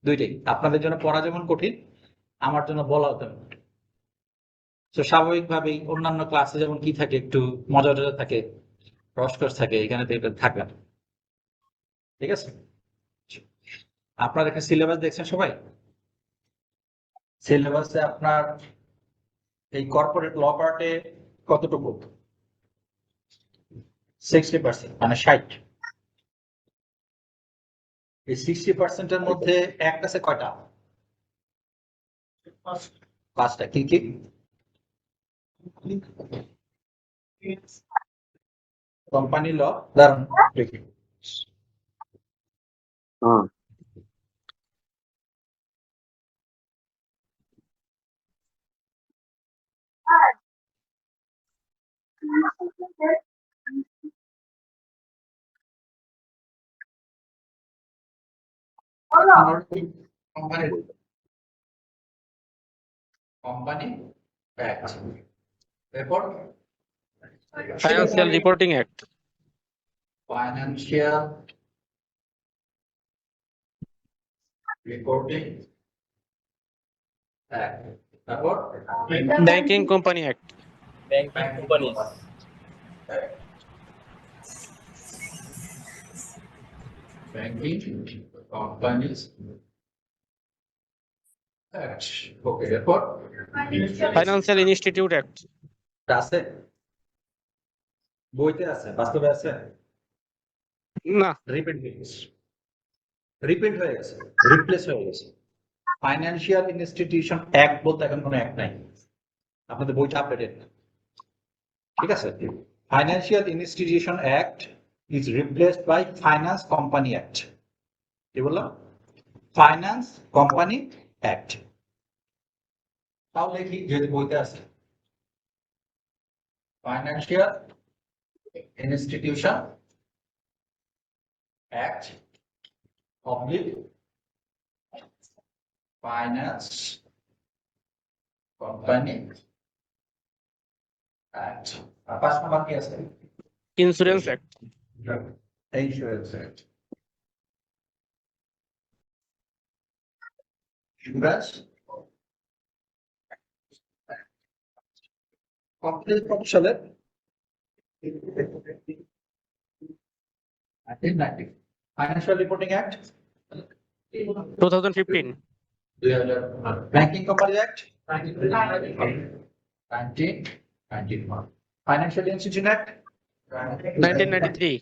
দুইটাই আপনাদের জন্য পড়া যেমন কঠিন, আমার জন্য বলাও তেমন কঠিন। তো স্বাভাবিকভাবেই অন্যান্য ক্লাসে যেমন কি থাকে, একটু মজা টজা থাকে, রসকস থাকে, এখানে তো এটা থাকবে না। ঠিক আছে, আপনার একটা সিলেবাস দেখছেন সবাই? সিলেবাসে আপনার এই কর্পোরেট ল পার্টে কতটুকু? 60%, মানে 60। এই 60%-এর মধ্যে অ্যাক্ট আছে কয়টা? পাঁচটা। কি কি? কোম্পানি ল, দাঁড়ান দেখি। हाँ কোম্পানি কোম্পানি অ্যাক্ট, এরপর Financial Reporting Act. Financial reporting act, তারপর Banking Company Act. Banking companies. Banking companies act. Okay, এরপর Financial Institute Act. আছে, বইতে আছে, বাস্তবে আছে? না, রিপ্রিন্ট হয়ে গেছে, রিপ্রিন্ট হয়ে গেছে, রিপ্লেস হয়ে গেছে। ফাইন্যান্সিয়াল ইনস্টিটিউশন অ্যাক্ট বলতে এখন কোনো অ্যাক্ট নাই, আপনাদের বইটা আপডেটেড। ঠিক আছে, financial institution act is replaced by finance company act. কি বললাম? Finance company act. তাহলে কি, যেহেতু বইতে আছে financial institution act oblique finance company act. আর 5 নাম্বার কি আছে? Insurance Act. Insurance act. Insurance complete কত সালে? 1990। Financial reporting act 2015. 2000। Banking company act 1991। Financial institution act 1993.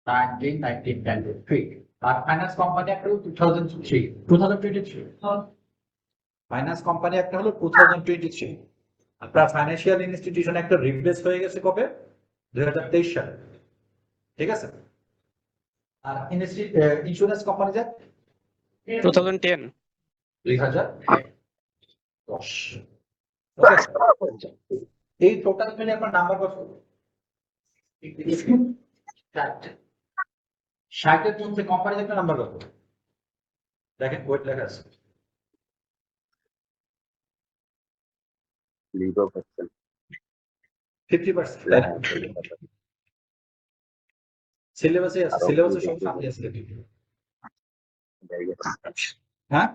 1993। আর ফাইন্যান্স কোম্পানি অ্যাক্ট হলো 2003, 2023। ফাইন্যান্স কোম্পানি অ্যাক্ট হলো 2023। আপনার ফাইন্যান্সিয়াল ইনস্টিটিউশন একটা রিপ্লেস হয়ে গেছে কবে? 2023 সালে। ঠিক আছে, আর ইন্স্যুরেন্স কোম্পানি অ্যাক্ট 2010. 2010। এই টোটাল মিলে আপনার নাম্বার কত? 60। 60-এর মধ্যে কোম্পানি একটা নাম্বার কত? দেখেন বইটা লেখা আছে। लीगो पर्सन 50%, তাই না? সিলেবাসে আছে, সিলেবাসে সব সামনে আছে। হ্যাঁ,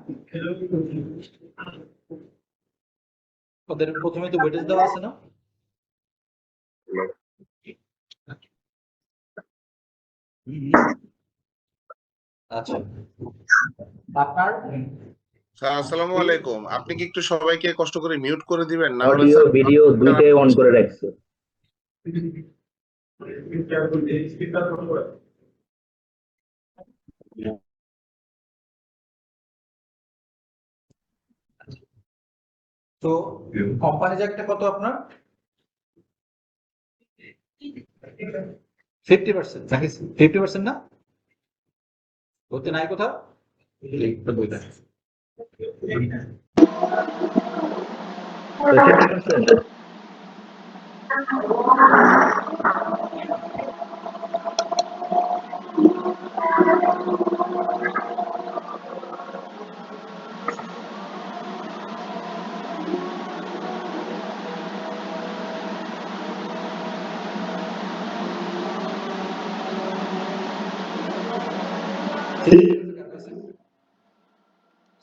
ওদের প্রথমে তো ওয়েটেজ দেওয়া আছে না? আচ্ছা, আপনার স্যার আসসালামু আলাইকুম, আপনি কি একটু সবাইকে কষ্ট করে মিউট করে দিবেন, না হলে ऑडियो স্যার वीडियो দুইটাই অন করে রাখছে তো কোম্পানিজ একটা কত আপনার? 50%, নাকি 50% না? বলতে নাই কোথাও? বইটা। তো 50%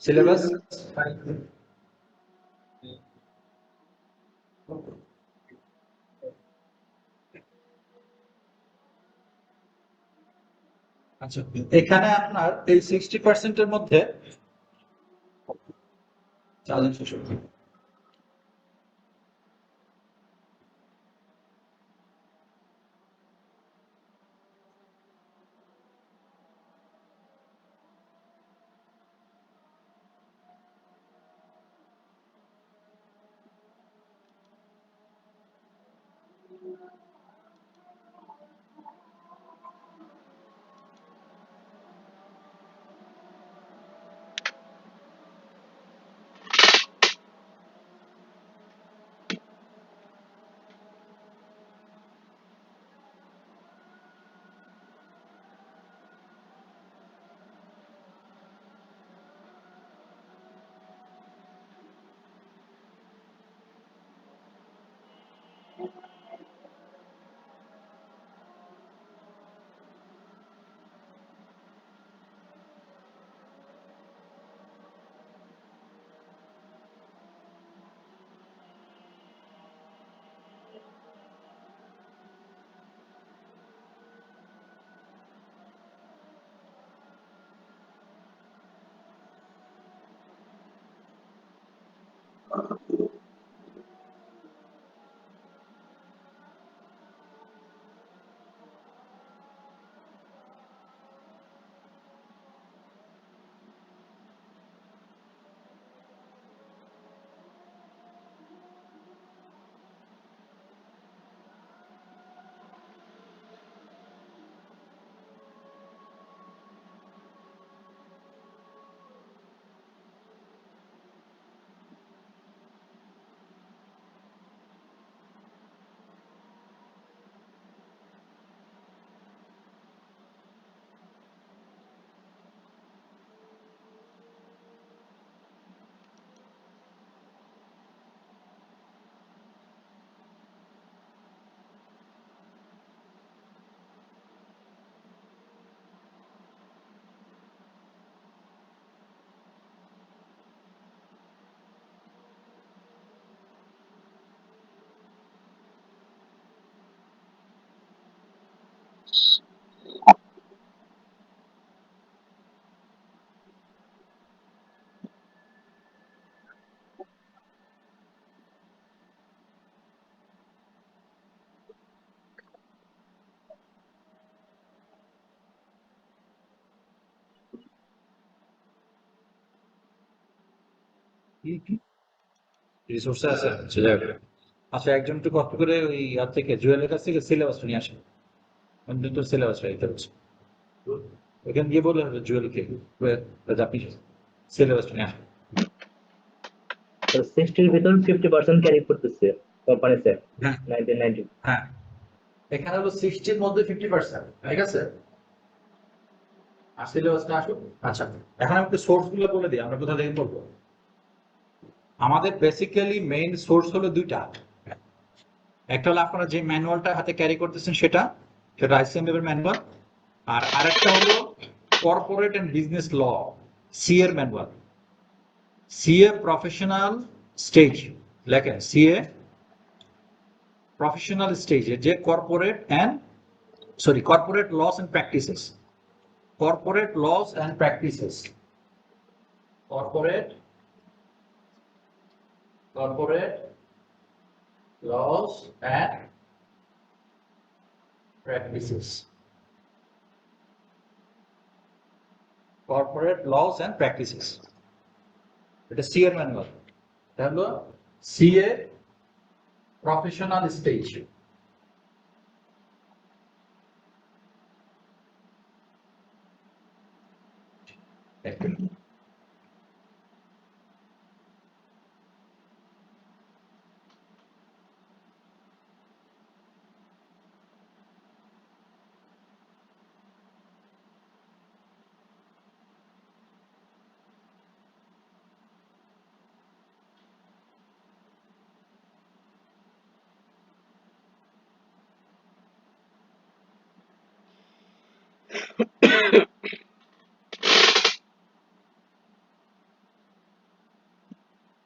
সিলেবাস আচ্ছা, এখানে আপনার এই 60% মধ্যে চালেন শেষ হচ্ছে। রিসোর্সে আছে আচ্ছা, একজন একটু কষ্ট করে ওই ইয়ার থেকে জুয়েলের কাছ থেকে সিলেবাসটা নিয়ে আসেন, দুটো সিলেবাস রাখতে হচ্ছে, ওইখানে গিয়ে বলে হবে জুয়েলকে আপনি সিলেবাসটা নিয়ে আসেন। 60 ভিতর 50% ক্যারি করতেছে কোম্পানি স্যার হ্যাঁ 1990। হ্যাঁ, এখানে হলো 60-র মধ্যে 50%, ঠিক আছে? আর সিলেবাসটা আসুক। আচ্ছা, এখন আমি একটু সোর্স গুলো বলে দিই, আমরা কোথা থেকে পড়বো। আমাদের বেসিক্যালি মেইন সোর্স হলো দুইটা, একটা হলো আপনারা যে ম্যানুয়ালটা হাতে ক্যারি করতেছেন সেটা আইসিএমএর ম্যানুয়াল, আর আরেকটা হলো corporate and business law, CA এর ম্যানুয়াল, সিএ প্রফেশনাল স্টেজ, লেখেন সিএ প্রফেশনাল স্টেজে যে corporate laws and practices, corporate laws and practices, corporate laws and practices, corporate laws and practices, এটা সি এর ম্যানুয়াল। এটা হলো সিএ প্রফেশনাল স্টেজ।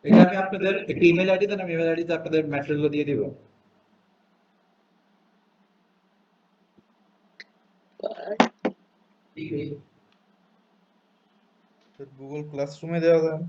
এটা আমি আপনাদের একটি ইমেল আইডি দেন, আমি ইমেল আইডিতে আপনাদের ম্যাটেরিয়াল দিয়ে দিব। গুগল ক্লাসরুমে দেওয়া যায় না?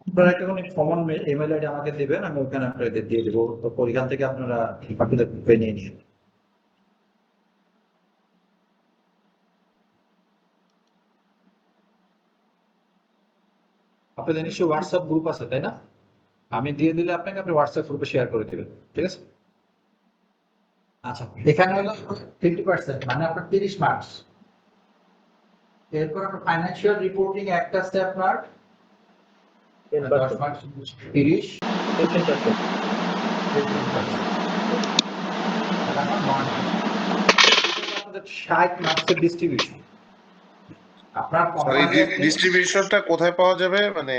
আপনারা একটা কোনো কমন ইমেল আইডি আমাকে দিবেন, আমি ওখানে আপনাদের দিয়ে দেবো, তো ওইখান থেকে আপনারা আপনাদের গ্রুপে নিয়ে নিন। আপনাদের নিশ্চয়ই হোয়াটসঅ্যাপ গ্রুপ আছে তাই না? আমি দিয়ে দিলে আপনাকে আপনি হোয়াটসঅ্যাপ গ্রুপে শেয়ার করে দিবেন, ঠিক আছে? আচ্ছা, এখানে হলো 50%, মানে আপনার 30 মার্কস। এরপর আপনার ফাইন্যান্সিয়াল রিপোর্টিং একটা আছে আপনার 10 মার্কস, 30 15%। 60 মার্কসের ডিস্ট্রিবিউশন। আপনার স্যার এই ডিস্ট্রিবিউশনটা কোথায় পাওয়া যাবে, মানে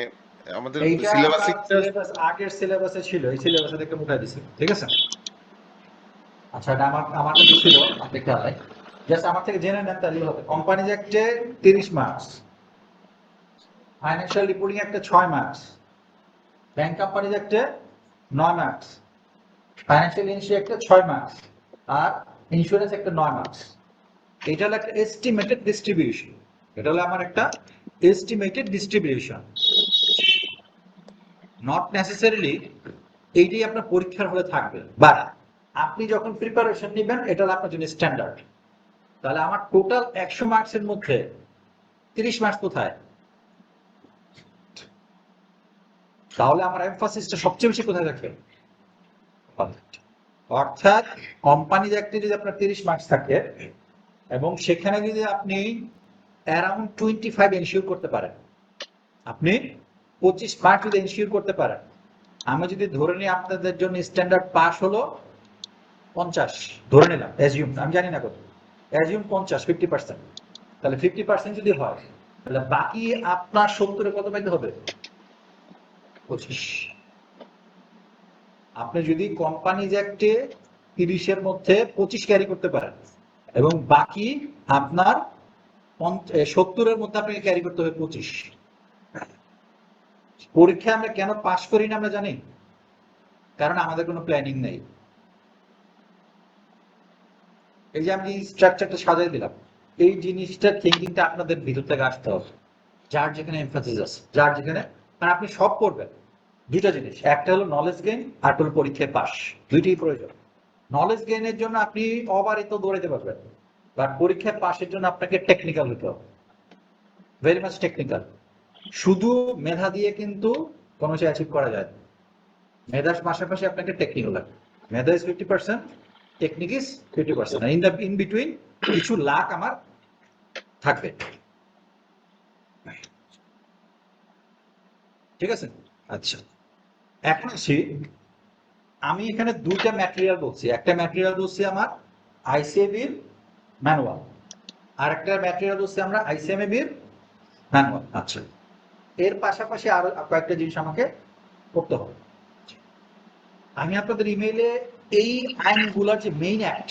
আমাদের এইটা সিলেবাসে সিলেবাস আগের সিলেবাসে ছিল, এই সিলেবাসে থেকে উঠাই দিছে, ঠিক আছে? আচ্ছা, এটা আমার কাছে ছিল, আপনি খেয়াল নাই, জাস্ট আমার থেকে জেনে নেন তাহলে হবে। কোম্পানিজ অ্যাক্টে 30 মার্কস, ফাইন্যান্সিয়াল রিপোর্টিং একটা 6 মার্কস, ব্যাংক কোম্পানিজ অ্যাক্টে 9 মার্কস, ফাইন্যান্সিয়াল ইন্ডাস্ট্রি একটা 6 মার্কস, আর ইন্স্যুরেন্স একটা 9 মার্কস। এটা হলো একটা এস্টিমেটেড ডিস্ট্রিবিউশন, এটা হলো আমার একটা এস্টিমেটেড ডিস্ট্রিবিউশন, নট নেসেসারিলি এইটাই আপনার পরীক্ষার হলে থাকবে, বাট আপনি যখন প্রিপারেশন নেবেন এটা হলো আপনার জন্য স্ট্যান্ডার্ড। তাহলে আমার টোটাল 100 মার্কসের মধ্যে 30 মার্কস কোথায়? তাহলে আমার এমফাসিসটা সবচেয়ে বেশি কোথায় থাকবে? অর্থাৎ কোম্পানি অ্যাক্টে যদি আপনার 30 মার্কস থাকে এবং সেখানে যদি আপনি অ্যারাউন্ড 25 এনশিওর করতে পারেন, আপনি 25 মার্ক যদি এনশিওর করতে পারেন, আমি যদি ধরে নিই আপনাদের জন্য স্ট্যান্ডার্ড পাস হলো 50, ধরে নিলাম, অ্যাজিউম, আমি জানি না কত, অ্যাজিউম 50, 50%, তাহলে 50% যদি হয় তাহলে বাকি আপনার 70-এ কত পাইতে হবে? 25। আপনি যদি কোম্পানিজ অ্যাক্টে 30-এর মধ্যে 25 ক্যারি করতে পারেন এবং বাকি আপনার 70-এর মধ্যে আপনাকে ক্যারি করতে হবে 25। পরীক্ষায় আমরা কেন পাস করি না আমরা জানি, কারণ আমাদের কোনো প্ল্যানিং নেই। এই যে আমি স্ট্রাকচারটা সাজাই দিলাম, এই জিনিসটা থিঙ্কিংটা আপনাদের ভিতর থেকে আসতে হবে, যার যেখানে এমফাসিস আছে, যার যেখানে, মানে আপনি সব করবেন, দুইটা জিনিস, একটা হলো নলেজ গেইন, আর হলো পরীক্ষায় পাস, দুইটাই প্রয়োজন। নলেজ গেইনের জন্য আপনি অবারিত দৌড়াইতে পারবেন, বাট পরীক্ষায় পাসের জন্য আপনাকে টেকনিক্যাল হতে হবে, ভেরি মাচ টেকনিক্যাল। শুধু মেধা দিয়ে কিন্তু কোনো কিছু অ্যাচিভ করা যায় না, মেধার পাশাপাশি আপনাকে টেকনিক্যাল লাগবে। মেধা is 50%, technique is 50%, in between কিছু লাখ আমার থাকবে, ঠিক আছে? আচ্ছা, এখন আসি, আমি এখানে দুইটা ম্যাটেরিয়াল বলছি, একটা ম্যাটেরিয়াল বলছি আমার আইসিএবির ম্যানুয়াল, আর একটা ম্যাটেরিয়াল বলছি আমরা আইসিএমএবির ম্যানুয়াল। আচ্ছা, এর পাশাপাশি আরো কয়েকটা জিনিস আমাকে করতে হবে। আমি আপনাদের ইমেইলে এই আইনগুলোর যে মেইন অ্যাক্ট,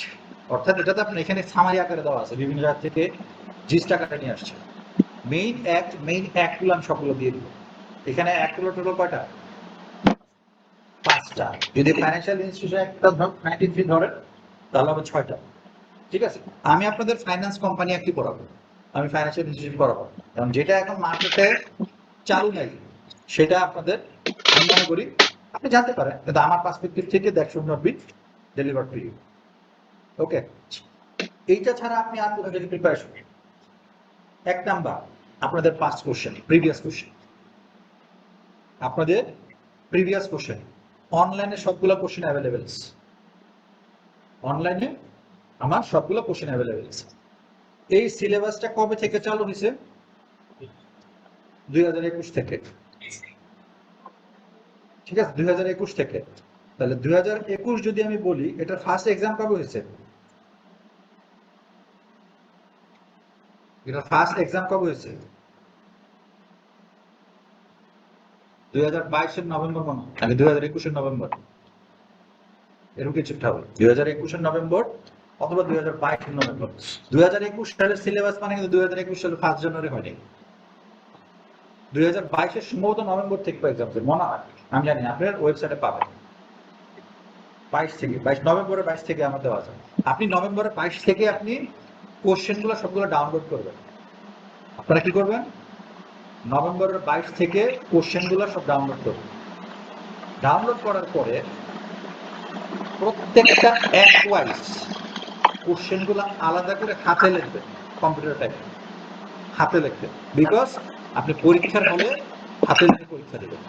অর্থাৎ এটাতে আপনার এখানে সামারি আকারে দেওয়া আছে, বিভিন্ন জায়গা থেকে জিস্ট আকারে নিয়ে আসছে, মেইন অ্যাক্টগুলো আমি সবগুলো দিয়ে দিব। এখানে অ্যাক্টগুলো টোটাল কয়টা? 5টা। যদি ফাইন্যান্সিয়াল ইনস্টিটিউশন একটা 93 ধরেন তাহলে হবে 6টা, ঠিক আছে? আমি আপনাদের ফাইন্যান্স কোম্পানি একটি পড়াবো, আমি ফাইন্যান্সিয়াল ইনস্টিটিউশন পড়াবো, কারণ যেটা এখন মার্কেটে চালু নেই সেটা আপনাদের, আমি মনে করি আপনি জানতে পারেন, কিন্তু আমার পার্সপেক্টিভ থেকে that should not be delivered to you. Okay, এইটা ছাড়া আপনি আর কোথাও যদি প্রিপারেশন, 1 নাম্বার আপনাদের পাস্ট কোশ্চেন, প্রিভিয়াস কোশ্চেন, আপনাদের প্রিভিয়াস কোশ্চেন অনলাইনে সবগুলো কোশ্চেন অ্যাভেলেবেল আছে, অনলাইনে আমার সবগুলো কোশ্চেন অ্যাভেলেবেল আছে। এই সিলেবাসটা কবে থেকে চালু হয়েছে? 2021 থেকে, ঠিক আছে? 2021 থেকে। তাহলে 2021 যদি আমি বলি, এটা ফার্স্ট এক্সাম কবে হয়েছে? এটা ফার্স্ট এক্সাম কবে হয়েছে? 2022 নভেম্বর মনে হয়, নাকি 2021 নভেম্বর, এরকম কিছু একটা হবে। 2021 নভেম্বর অথবা 2022 নভেম্বর। 2021 সালের সিলেবাস মানে কিন্তু 2021 সালের 1 জানুয়ারি হয়নি। 2022 সম্ভবত নভেম্বর থেকে এক্সাম ছিল মনে হয়, আমি জানি না, আপনার ওয়েবসাইটে পাবেন। 22 থেকে 22 থেকে আমার দেওয়া আছে। আপনি নভেম্বরের 22 থেকে আপনি কোশ্চেনগুলো সবগুলো ডাউনলোড করবেন। আপনারা কি করবেন? নভেম্বরের 22 থেকে কোশ্চেনগুলো সব ডাউনলোড করবেন। ডাউনলোড করার পরে প্রত্যেকটা এক ওয়াইজ কোশ্চেনগুলো আলাদা করে হাতে লিখবেন, কম্পিউটার টাইপে হাতে লিখবেন। বিকজ আপনি পরীক্ষার হলে হাতে লিখে পরীক্ষা দেবেন,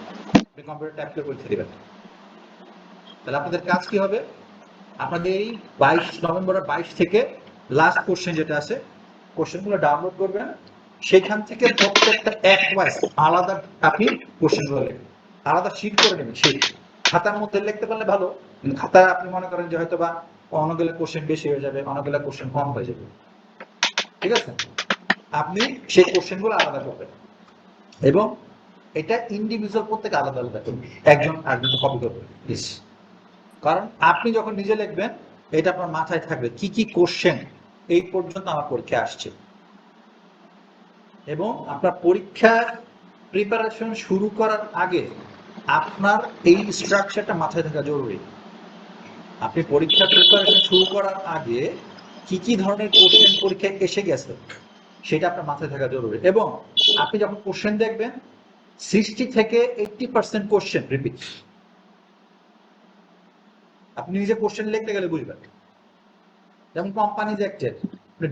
আপনি কম্পিউটার টাইপ করে পরীক্ষা দেবেন। তাহলে আপনাদের কাজ কি হবে? আপনাদের এই 22 নভেম্বরের 22 থেকে লাস্ট কোশ্চেন যেটা আছে, কোশ্চেনগুলো ডাউনলোড করবেন। সেখান থেকে প্রত্যেকটা এক ওয়াইজ আলাদা আপনি কোশ্চেনগুলো লিখবেন, আলাদা শিট করে নেবেন। শিট খাতার মধ্যে লিখতে পারলে ভালো, কিন্তু খাতা আপনি মনে করেন যে হয়তো বা অনেকগুলো কোশ্চেন বেশি হয়ে যাবে, অনেকগুলো কোশ্চেন কম হয়ে যাবে, ঠিক আছে? আপনি সেই কোশ্চেনগুলো আলাদা করবেন এবং এটা ইন্ডিভিজুয়াল প্রত্যেক আলাদা আলাদা করবেন, একজন আরেকজন কপি করবেন প্লিজ। কারণ আপনি যখন নিজে লিখবেন এটা আপনার মাথায় থাকবে কি কি কোশ্চেন এই পর্যন্ত আমার পরীক্ষায় আসছে, এবং আপনার পরীক্ষার প্রিপারেশন শুরু করার আগে আপনার এই স্ট্রাকচারটা মাথায় থাকা জরুরি। আপনি পরীক্ষার প্রিপারেশন শুরু করার আগে কি কি ধরনের কোশ্চেন পরীক্ষায় এসে গেছে সেটা আপনার মাথায় থাকা জরুরি। এবং আপনি যখন কোশ্চেন দেখবেন 60 থেকে 80% কোশ্চেন রিপিট। আপনি নিজে কোশ্চেন লিখতে গেলে বুঝবেন, যেমন কোম্পানিজ অ্যাক্টের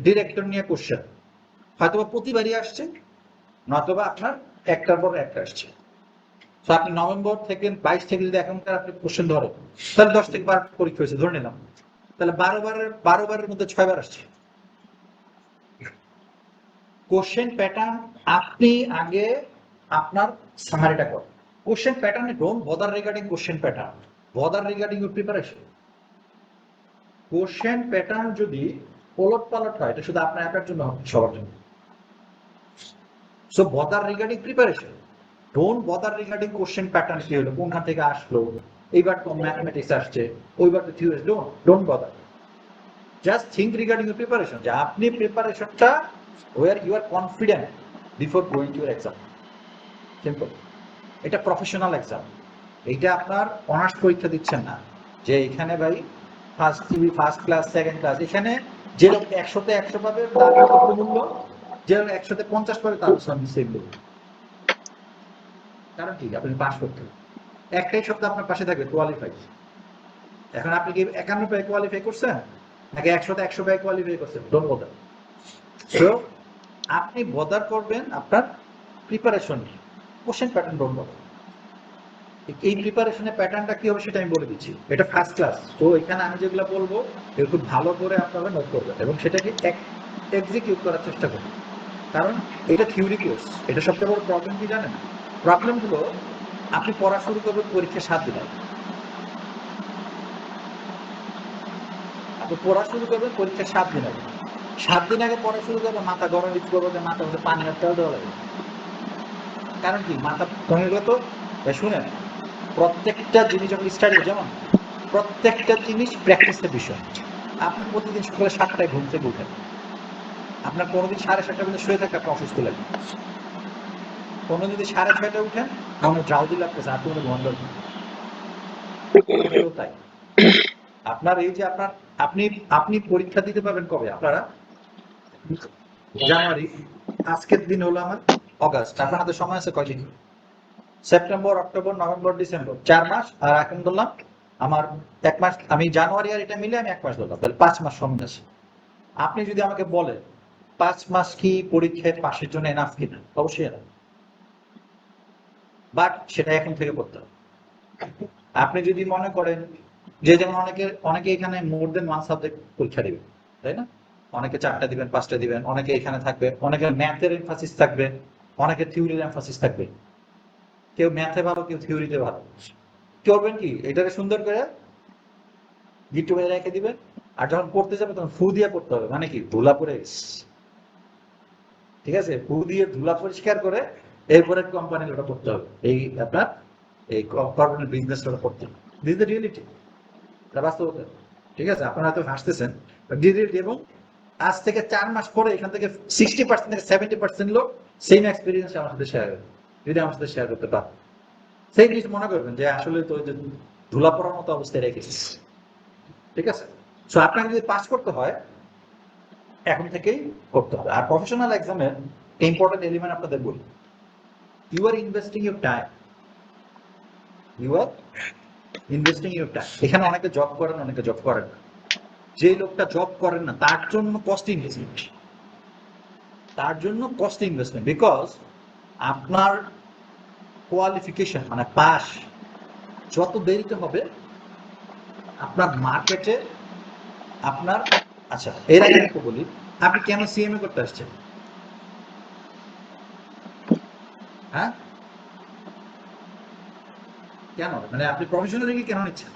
ডিরেক্টর নিয়ে কোশ্চেন হয়তোবা প্রতিবারই আসছে, নয়তোবা আপনার একটার পর একটা আসছে। তো আপনি নভেম্বর থেকে 22 থেকে যদি এখনকার আপনি কোশ্চেন ধরেন, তাহলে 10 থেকে 12 পরীক্ষা হয়েছে ধরে নিলাম, তাহলে 12 বারের মধ্যে 6 বার আসছে। কোশ্চেন প্যাটার্ন আপনি আগে আপনার সামারিটা করেন। কোশ্চেন প্যাটার্নে don't bother regarding question pattern, bother regarding your preparation. Question pattern যদি ওলট পালট হয় এটা শুধু আপনার একার জন্য হবে, সবার জন্য। So bother regarding preparation, don't bother regarding question pattern কি হলো, কোনখান থেকে আসলো, এইবার তো ম্যাথমেটিক্স আসছে, ওইবার তো theory, don't bother. Just think regarding your preparation, যে আপনি প্রিপারেশনটা were you are confident before going to your exam. Simple. এটা প্রফেশনাল এক্সাম, এইটা আপনার অনার্স পরীক্ষা দিচ্ছেন না যে এখানে ভাই ফার্স্ট ক্লাস সেকেন্ড ক্লাস, এখানে যে লোক 100-তে 100 পাবে তার কত মূল্য, যে লোক 100-তে 50 পাবে তার সেম মূল্য। কারণ কি আপনি পাস করতে হবে, একটাই শব্দ আপনার পাশে থাকবে কোয়ালিফাই। এখন আপনি কি 51 পেয়ে কোয়ালিফাই করছেন নাকি 100-তে 100 পেয়ে কোয়ালিফাই করছেন? Don't bother. সো আপনি বদার করবেন আপনার preparation, question pattern don't bother. এই প্রিপারেশনের প্যাটার্নটা কি হবে সেটা আমি বলে দিচ্ছি, এটা ফার্স্ট ক্লাস। তো এখানে আমি যেগুলো বলবো এগুলো খুব ভালো করে আপনারা নোট করবেন এবং সেটাকে এক্সিকিউট করার চেষ্টা করবেন। কারণ এটা থিওরি কোর্স, এটা সবচেয়ে বড় প্রবলেম কি জানেন? প্রবলেম হলো আপনি পড়া শুরু করবেন পরীক্ষা 7 দিন আগে, আপনি পড়া শুরু করবেন পরীক্ষা 7 দিন আগে। 7 দিন আগে পড়া শুরু করবেন, মাথা গরম ইচ্ছে করবে, মাথা মধ্যে পানি আর তেল দেওয়া লাগবে। কারণ কি মাথা গরম হলে তো শুনেন, প্রত্যেকটা জিনিস যখন স্টাডি, যেমন প্রত্যেকটা জিনিস প্র্যাকটিসের বিষয়। আপনি প্রতিদিন সকালে 7টায় ঘুম থেকে উঠেন, আপনার কোনোদিন 7:30 পর্যন্ত শুয়ে থাকে, আপনার অসুস্থ লাগে। কোনো যদি 6:30 উঠেন আমার ড্রাউজি লাগতেছে, আপনি কোনো ঘুম ধরবেন তাই। আপনার এই যে আপনি পরীক্ষা দিতে পারবেন কবে? আপনারা জানুয়ারি, আজকের দিন হলো আমার অগাস্ট, আপনার হাতে সময় আছে কয়দিন? সেপ্টেম্বর, অক্টোবর, নভেম্বর, ডিসেম্বর, 4 মাস। আর এখন ধরলাম আমার 1 মাস, আমি জানুয়ারি আর এটা মিলে আমি 1 মাস ধরলাম, তাহলে 5 মাস সময় আছে। আপনি যদি আমাকে বলেন 5 মাস কি পরীক্ষায় পাশের জন্য এনাফ কিনা, অবশ্যই এনাফ, বাট সেটা এখন থেকে করতে হবে। আপনি যদি মনে করেন যে, যেমন অনেকে এখানে মোর দেন 1 সাবজেক্ট পরীক্ষা দিবেন, তাই না? অনেকে 4টা দিবেন, 5টা দিবেন, অনেকে এখানে থাকবে, অনেকের ম্যাথের এমফাসিস থাকবে, অনেকের থিওরির এমফাসিস থাকবে। কেউ ম্যাথে ভালো, কেউ থিওরিতে ভালো। করবেন কি, এটাকে সুন্দর করে গিট্টু মেরে রেখে দিবেন, আর যখন পড়তে যাবে তখন ফু দিয়ে পড়তে হবে। মানে কি, ধুলা পড়ে ঠিক আছে, ফু দিয়ে ধুলা পরিষ্কার করে এরপরে কোম্পানি ওটা করতে হবে, এই আপনার এই কর্পোরেট বিজনেস ওটা করতে হবে। দিস দ্য রিয়েলিটি, এটা বাস্তবতা। ঠিক আছে, আপনারা হয়তো হাসতেছেন, রিয়েলিটি। এবং আজ থেকে 4 মাস পরে এখান থেকে 60% থেকে 70% লোক সেম এক্সপিরিয়েন্স আমার সাথে শেয়ার করবে, যদি আমার সাথে শেয়ার করতে পারে। সেই জিনিস মনে করবেন যে আসলে তো ওই যে ধুলা পড়ার মতো অবস্থায় রেখেছি। ঠিক আছে, সো আপনাকে যদি পাস করতে হয় এখন থেকেই করতে হবে। আর প্রফেশনাল এক্সামের ইম্পর্টেন্ট এলিমেন্ট আপনাদের বলি, you are investing your time, you are investing your time. এখানে অনেকে জব করেন, অনেকে জব করেন না। যে লোকটা জব করেন না তার জন্য কস্ট ইনভেস্টমেন্ট, তার জন্য কস্ট ইনভেস্টমেন্ট। বিকজ আপনার কোয়ালিফিকেশন মানে পাস যত দেরিতে হবে আপনার মার্কেটে আপনার, আচ্ছা এর আগে একটু বলি, আপনি কেন সিএমএ করতে আসছেন? হ্যাঁ, কেন? মানে আপনি প্রফেশনাল ডিগ্রি কেন নিচ্ছেন?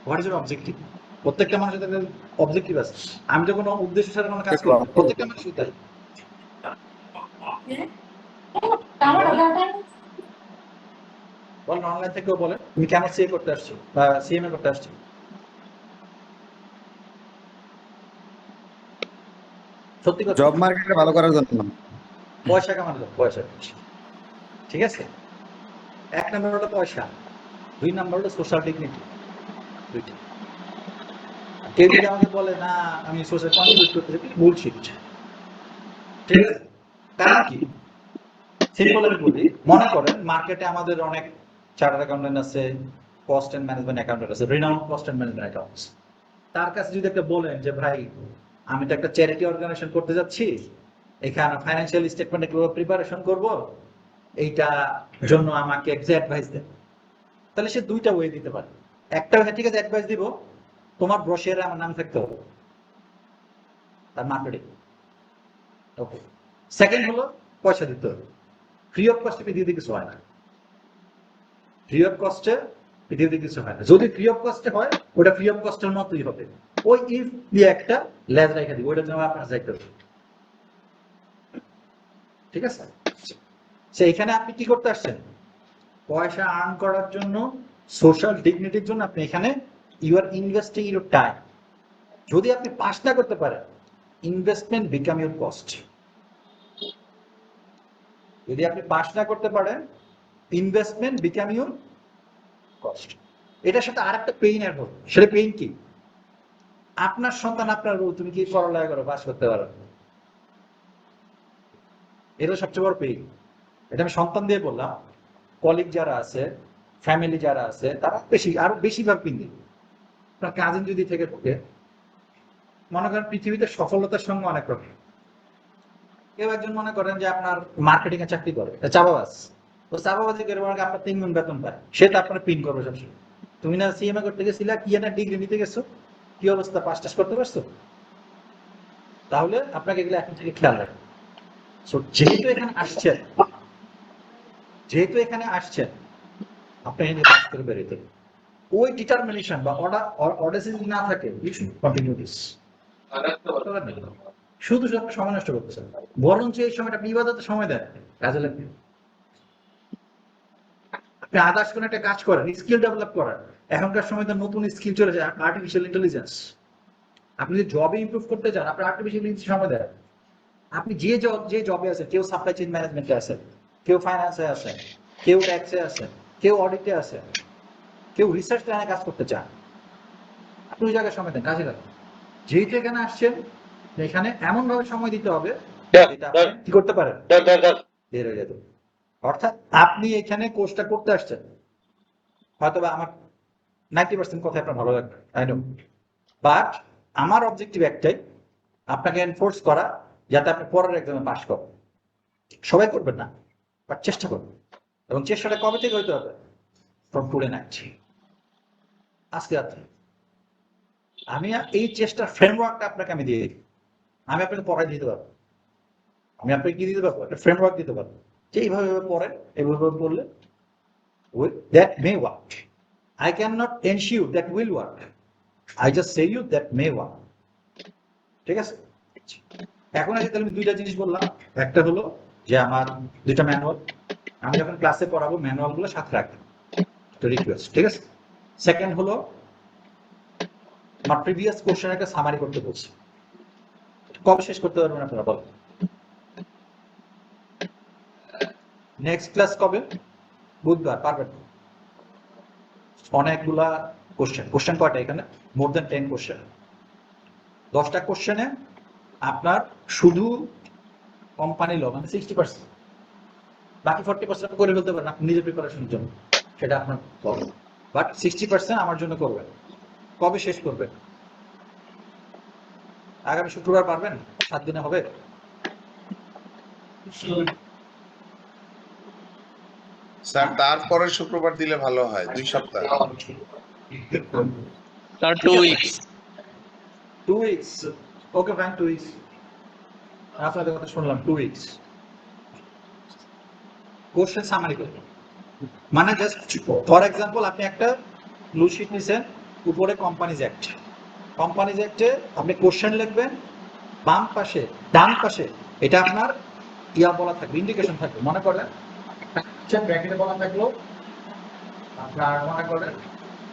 What is your objective? প্রত্যেকটা মানুষের অবজেক্টিভ আছে। আমি তো কোনো উদ্দেশ্য ছাড়া কোনো কাজ করি না, প্রত্যেকটা মানুষই তাই। বলেন, অনলাইন থেকেও বলেন তুমি কেন সিএ করতে আসছো বা সিএমএ করতে আসছো? সত্যি কথা, জব মার্কেটে ভালো করার জন্য। পয়সা কামানো যাবে, পয়সা। ঠিক আছে, 1 নম্বর হলো পয়সা, 2 নম্বর হলো সোশ্যাল ডিগনিটি। দুইটা। কেউ যদি আমাকে বলে না আমি সোশ্যাল কন্ট্রিবিউট করতে চাই, বুলশিট। ঠিক আছে, কারণ কি? সিম্পল আমি বলি, মনে করেন মার্কেটে আমাদের অনেক চার্টার্ড অ্যাকাউন্টেন্ট আছে, কস্ট এন্ড ম্যানেজমেন্ট অ্যাকাউন্টেন্ট আছে, renowned cost and management accounts. তার কাছে যদি একটা বলেন যে ভাই আমি তো একটা চ্যারিটি অর্গানাইজেশন করতে যাচ্ছি, এখানে ফাইন্যান্সিয়াল স্টেটমেন্ট কিভাবে প্রিপারেশন করব, এইটা জন্য আমাকে অ্যাডভাইস দেন, তাহলে সে দুইটা ওয়ে দিতে পারে। একটা ওয়ে, ঠিক আছে অ্যাডভাইস দিব, তোমার ব্রোশিয়ারে আমার নাম থাকতে হবে, তার মার্কেটিং। ওকে, সেকেন্ড হলো পয়সা দিতে হবে। ফ্রি অফ কস্টে পৃথিবীতে কিছু হয় না, ফ্রি অফ কস্টে পৃথিবীতে কিছু হয় না। যদি ফ্রি অফ কস্টে হয় ওটা ফ্রি অফ কস্টের মতোই হবে, ওই ইফ দিয়ে একটা লেজ রেখে দিব, ওইটার জন্য আপনার যাইতে হবে। ঠিক আছে, সেইখানে আপনি কি করতে আসছেন? পয়সা আর্ন করার জন্য, সোশ্যাল ডিগনিটির জন্য আপনি এখানে you are investing your time. যদি আপনি পাস না করতে পারেন, ইনভেস্টমেন্ট বিকাম ইউর কস্ট। যদি আপনি পাস না করতে পারেন, ইনভেস্টমেন্ট বিকাম ইউর কস্ট। এটার সাথে আরেকটা পেইন অ্যাড হবে, সেটা পেইন কি? আপনার সন্তান আপনার বউ, তুমি কি পড়ালেখা করো, পাস করতে পারো, এটা সবচেয়ে বড় পেইন। এটা আমি সন্তান দিয়ে বললাম, কলিগ যারা আছে, ফ্যামিলি যারা আছে, তারা বেশি, আরো বেশিরভাগ পেইন দিবে। আপনার কাজিন যদি থেকে থাকে, মনে করেন পৃথিবীতে সফলতার সঙ্গে অনেক রকম। কেউ একজন মনে করেন যে আপনার মার্কেটিং এ চাকরি করে, চাপাবাজ, তো চাপাবাজি করে মনে করেন আপনার 3 গুণ বেতন পায়, সে তো আপনার পিন করবে সবসময়। তুমি না সিএমএ করতে গেছিলা, কি না ডিগ্রি নিতে গেছো, কি অবস্থা, পাস টাস করতে পারছো? তাহলে আপনাকে এগুলো এখন থেকে খেয়াল রাখবেন। যেহেতু এখানে আসছেন, আপনি এখানে পাস করে বেরোতে হবে। ওই ডিটারমিনেশন বা অডাসিটি না থাকে, ইউ শুড কন্টিনিউ দিস। শুধু আপনি সময় নষ্ট করতেছেন, বরঞ্চ এই সময়টা আপনি ইবাদতে সময় দেন, কাজে লাগবে। আপনি আদার্স কোন একটা কাজ করেন, স্কিল ডেভেলপ করেন। এখনকার সময় তো নতুন স্কিল চলে যায়, আর্টিফিশিয়াল ইন্টেলিজেন্স। আপনি যদি জবে ইমপ্রুভ করতে চান, আপনি আর্টিফিশিয়াল ইন্টেলিজেন্স সময় দেন। আপনি যে জবে আছেন, কেউ সাপ্লাই চেইন ম্যানেজমেন্টে আছে, কেউ ফাইন্যান্সে আছে, কেউ ট্যাক্সে আছে, কেউ অডিটে আছে, কেউ রিসার্চ লাইনে কাজ করতে চান, আপনি ওই জায়গায় সময় দেন, কাজে লাগান। যেহেতু এখানে আসছেন, এখানে এমন ভাবে সময় দিতে হবে যেটা আপনি কি করতে পারেন, বের হয়ে যেতে। অর্থাৎ আপনি এখানে কোর্সটা করতে আসছেন, হয়তো বা আমার 90% কথা আপনার ভালো লাগবে, আই নো, বাট আমার অবজেক্টিভ একটাই, আপনাকে এনফোর্স করা যাতে আপনি পরের এক্সামে পাস করেন। সবাই করবেন না, বাট চেষ্টা করবেন। এবং চেষ্টাটা কবে থেকে হইতে হবে? ফ্রম টুডে নাইট, আজকে রাত্রে। আমি এই চেষ্টার ফ্রেমওয়ার্কটা আপনাকে আমি দিয়ে দিই, আমি আপনাকে পড়াই দিতে পারবো। আমি আপনাকে কি দিতে পারবো? একটা ফ্রেমওয়ার্ক দিতে পারবো যে এইভাবে পড়েন, এইভাবে পড়লে that may work. I cannot ensure that will work. I just say you that may work. ঠিক আছে? এখন আগে তাহলে আমি দুইটা জিনিস বললাম, একটা হলো যে আমার দুইটা ম্যানুয়াল, আমি যখন ক্লাসে পড়াবো ম্যানুয়াল গুলো সাথে রাখবেন, রিকোয়েস্ট, ঠিক আছে। সেকেন্ড হলো আমার প্রিভিয়াস কোশ্চেন একটা সামারি করতে বলছি, কবে শেষ করতে পারবেন আপনারা বলেন? নেক্সট ক্লাস কবে? বুধবার, পারবেন? অনেকগুলা কোশ্চেন কয়টা এখানে? মোর দেন 10 কোশ্চেন। 10টা কোশ্চেনে আপনার শুধু কোম্পানি ল মানে 60%, বাকি 40% করে ফেলতে পারেন আপনি নিজের প্রিপারেশনের জন্য, সেটা আপনার প্রবলেম, বাট 60% আমার জন্য করবেন। কবে শেষ করবেন? আগামী শুক্রবার পারবেন? 7 দিনে হবে? স্যার তারপরে শুক্রবার দিলে ভালো হয়, 2 সপ্তাহ। Sir 2 weeks. 2 weeks, okay fine, 2 weeks. আপনাদের কথা শুনলাম, 2 উইকস। কোশ্চেন সামারি করবেন, মানে জাস্ট ফর এক্সাম্পল আপনি একটা ব্লু শিট নিছেন, উপরে কোম্পানিজ অ্যাক্ট, কোম্পানিজ অ্যাক্টে আপনি কোশ্চেন লিখবেন, বাম পাশে ডান পাশে এটা আপনার ইয়া বলা থাকবে, ইন্ডিকেশন থাকবে। মনে করেন ব্র্যাকেটে বলা থাকলো আপনার, মনে করেন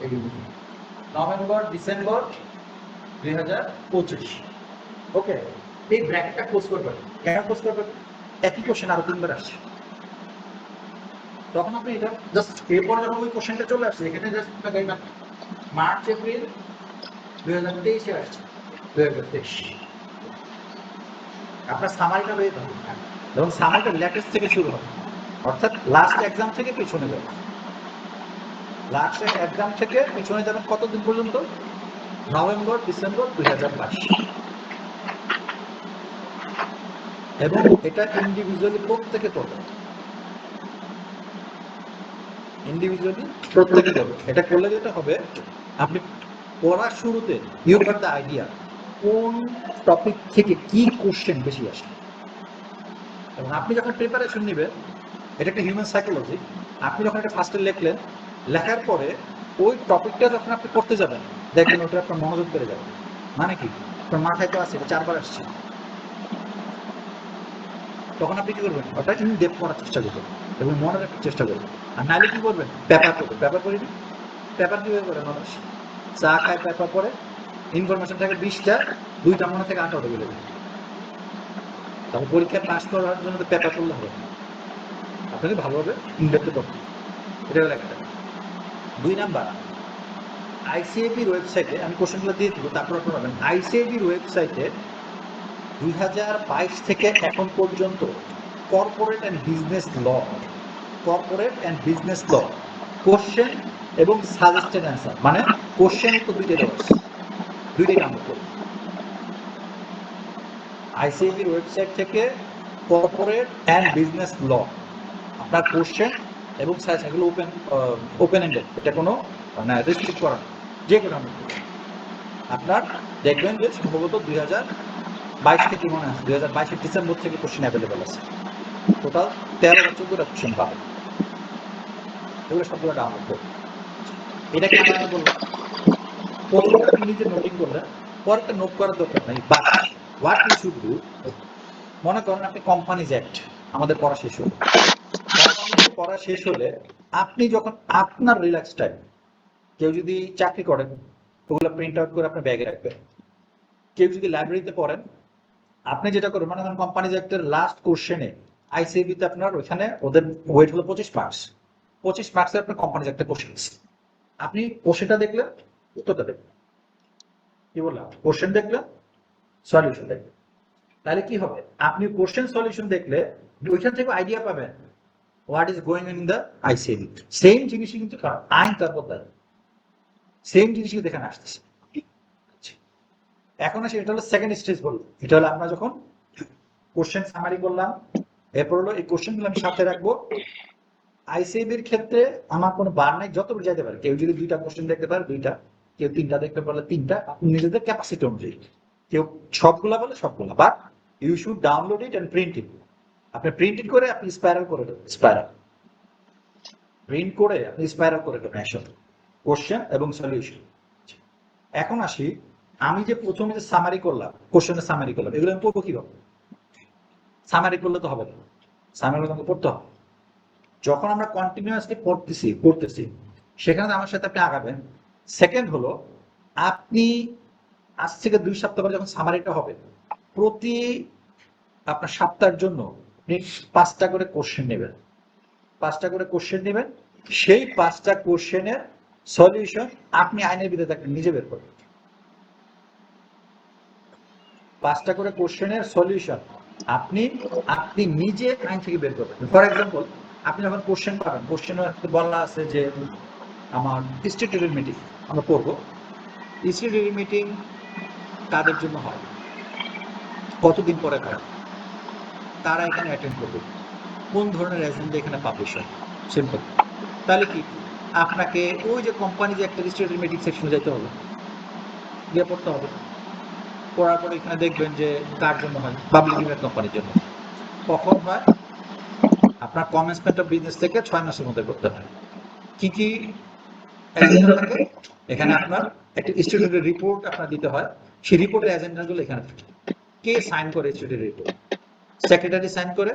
এই নভেম্বর ডিসেম্বর 2025, ওকে, এই ব্র্যাকেটটা ক্লোজ করবেন। কেন ক্লোজ করবেন? একই কোশ্চেন আরো 3বার আসছে, তখন আপনি এটা জাস্ট এরপরে যখন ওই কোশ্চেনটা চলে আসছে এখানে জাস্ট মার্চ এপ্রিল 2023 আসছে, 2023 আপনার সামারিটা হয়ে যাবে, এবং সামারিটা লেটেস্ট থেকে শুরু হবে, অর্থাৎ লাস্ট এক্সাম থেকে পিছনে যাবে। লাস্ট এক্সাম থেকে পিছনে যাবেন কতদিন পর্যন্ত? নভেম্বর ডিসেম্বর 2022, এবং এটা ইন্ডিভিজুয়ালি প্রত্যেকে করবে, ইন্ডিভিজুয়ালি প্রত্যেকে করবে। এটা করলে যেটা হবে, আপনি পড়ার শুরুতে ইউ গট দ্য আইডিয়া কোন টপিক থেকে কি কোশ্চেন বেশি আসে, এবং আপনি যখন প্রিপারেশন নেবেন, এটা একটা হিউম্যান সাইকোলজি, আপনি যখন এটা ফার্স্টে লিখলেন, লেখার পরে ওই টপিকটা যখন আপনি পড়তে যাবেন দেখবেন ওটা আপনার মনোযোগ বেড়ে যাবে। মানে কি, আপনার মাথায় তো আছে, এটা 4বার আসছে, তখন আপনি কি করবেন? ওটা ইন ডেপথ পড়ার চেষ্টা করবেন এবং মনে রাখার চেষ্টা করবেন। আর নাহলে কি করবেন? পেপার করবেন। পেপার করি, পেপার কিভাবে করে মানুষ? চা খায়, পেপার পড়ে, ইনফরমেশন থাকে 20টা, 2টা মনে থেকে 8টা বলে দেবে। তারপর পরীক্ষায় পাস করার জন্য তো পেপার করলে হবে না, আপনাকে ভালোভাবে ইনডেপথে পড়তে হবে। এটা হলো একটা। 2 নাম্বার, আইসিএবির ওয়েবসাইটে আমি কোশ্চেনগুলো দিয়ে দিব, তারপর আপনারা পাবেন। আইসিএবির ওয়েবসাইটে 2022 থেকে এখন পর্যন্ত corporate and business law question এবং সাজেস্টেড অ্যান্সার, মানে কোশ্চেন তো দুইটাই দেওয়া আছে, দুইটাই ডাউনলোড করুন আইসিএবির ওয়েবসাইট থেকে। কর্পোরেট অ্যান্ড বিজনেস ল আপনার কোশ্চেন এবং সাজেশন, এগুলো ওপেন এন্ডেড, এটা কোনো মানে রেস্ট্রিক্ট করা না, যে কোনো আপনার দেখবেন যে সম্ভবত 2022 থেকে মনে আছে, 2022 ডিসেম্বর থেকে কোশ্চেন অ্যাভেলেবেল আছে, টোটাল 13 বা 14টা কোশ্চেন পাবেন, এগুলো সবগুলো ডাউনলোড করবেন। এটা কি আমরা বললাম, প্রথমটা আপনি নিজে নোটিং করলেন, পরেরটা নোট করার দরকার নাই, but what you should do, মনে করেন আপনি কোম্পানিজ অ্যাক্ট আমাদের পড়া শেষ হলো, পড়া শেষ হলে আপনি যখন আপনার রিল্যাক্স টাইম, কেউ যদি চাকরি করেন ওগুলো প্রিন্ট আউট করে আপনার ব্যাগে রাখবেন, কেউ যদি লাইব্রেরিতে পড়েন আপনি যেটা করবেন, মানে কোম্পানিজ অ্যাক্টের লাস্ট কোশ্চেনে আইসিএবিতে আপনার ওইখানে ওদের ওয়েট হলো 25 মার্কস, 25 মার্কসে আপনার কোম্পানিজ একটা কোশ্চেন, আপনি কোশ্চেনটা দেখলেন, উত্তরটা দেখবেন, কি বললাম, কোশ্চেন দেখলেন, সলিউশন দেখবেন, তাহলে কি হবে, আপনি কোশ্চেন সলিউশন দেখলে ওইখান থেকে আইডিয়া পাবেন what is going in the ICAB. Same জিনিসই কিন্তু আইন তারপর সেম জিনিস কিন্তু এখানে আসতেছে। এখন আসে, এটা হলো সেকেন্ড স্টেজ বলবো, এটা হলো আমরা যখন কোশ্চেন সামারি করলাম, এরপর হলো এই কোশ্চেনগুলো আমি সাথে রাখবো। আইসিএবির ক্ষেত্রে আমার কোনো বার নাই, যত যাইতে পারে, কেউ যদি 2টা কোশ্চেন দেখতে পারে 2টা, কেউ 3টা দেখতে পারলে 3টা, আপনি নিজেদের ক্যাপাসিটি অনুযায়ী, কেউ সবগুলা বলে সবগুলা, but you should download it and print it. আপনি প্রিন্ট ইট করে আপনি স্পাইরাল করে দেবেন, প্রিন্ট করে আপনি স্পাইরাল করে দেবেন একসাথে, কোশ্চেন এবং সলিউশন। এখন আসি, আমি যে প্রথমে যে সামারি করলাম, কোশ্চেনের সামারি করলাম, এগুলো আমি পড়বো কিভাবে? সামারি করলে তো হবে না, সামারি তোমাকে পড়তে হবে। যখন আমরা কন্টিনিউয়াসলি পড়তেছি সেখানে আমার সাথে আপনি আগাবেন। সেকেন্ড হলো, আপনি আজ থেকে 2 সপ্তাহ পরে যখন সামারিটা হবে, প্রতি আপনার সপ্তাহের জন্য আপনি 5টা করে কোশ্চেন নেবেন, 5টা করে কোশ্চেন নেবেন। সেই 5টা কোশ্চেনের সলিউশন আপনি আইনের ভিতরে থাকলে নিজে বের করবেন। 5টা করে কোশ্চেনের সলিউশন আপনি আপনি নিজে আইন থেকে বের করবেন। ফর এক্সাম্পল, আপনি যখন কোশ্চেন পাবেন, কোশ্চেনে বলা আছে যে আমার স্ট্যাটিউটরি মিটিং আমরা পড়বো। স্ট্যাটিউটরি মিটিং কাদের জন্য হয়, কতদিন পরে হয়, তারা এখানে অ্যাটেন্ড করবে, কোন ধরনের এজেন্ডা এখানে পাবলিশ হয়, সিম্পল। তাহলে কি আপনাকে ওই যে কোম্পানি যে একটা স্ট্যাটিউটরি মিটিং সেকশনে যেতে হবে, গিয়ে পড়তে হবে। পড়ার পরে এখানে দেখবেন যে কার জন্য হয়, পাবলিক লিমিটেড কোম্পানির জন্য। কখন হয়, আপনার কমেন্সমেন্ট অফ বিজনেস থেকে 6 মাসের মধ্যে করতে হয়। কি কি এজেন্ডা থাকে এখানে, আপনার একটা স্ট্যাটিউটরি রিপোর্ট আপনার দিতে হয়, সেই রিপোর্টের এজেন্ডাগুলো এখানে থাকে। কে সাইন করে স্ট্যাটিউটরি রিপোর্ট? সেক্রেটারি সাইন করে,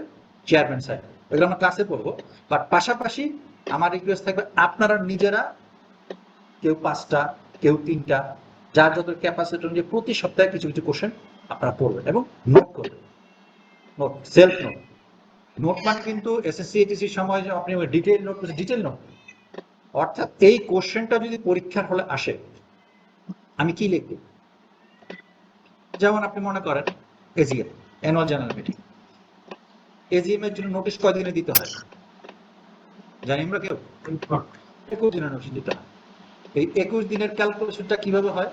চেয়ারম্যান সাইন। এগুলো আমরা ক্লাসে পড়বো। বাট পাশাপাশি আমার রিকোয়েস্ট থাকবে, আপনারা নিজেরা কেউ 5টা, কেউ 3টা, যার যত ক্যাপাসিটি অনুযায়ী প্রতি সপ্তাহে কিছু কিছু কোশ্চেন আপনারা পড়বেন এবং নোট করবেন। Note, self note. নোট মানে কিন্তু এসএসসি এইচএসসি সময় যে আপনি ডিটেইল নোট করছেন, ডিটেইল নোট। অর্থাৎ এই কোশ্চেনটা যদি পরীক্ষার হলে আসে, আমি কি লিখব? যেমন আপনি মনে করেন AGM, annual general meeting. AGM এর জন্য নোটিশ কয়দিনে দিতে হয় জানি আমরা কেউ? 21 দিনের নোটিশ দিতে হয়। এই 21 দিনের ক্যালকুলেশনটা কিভাবে হয়?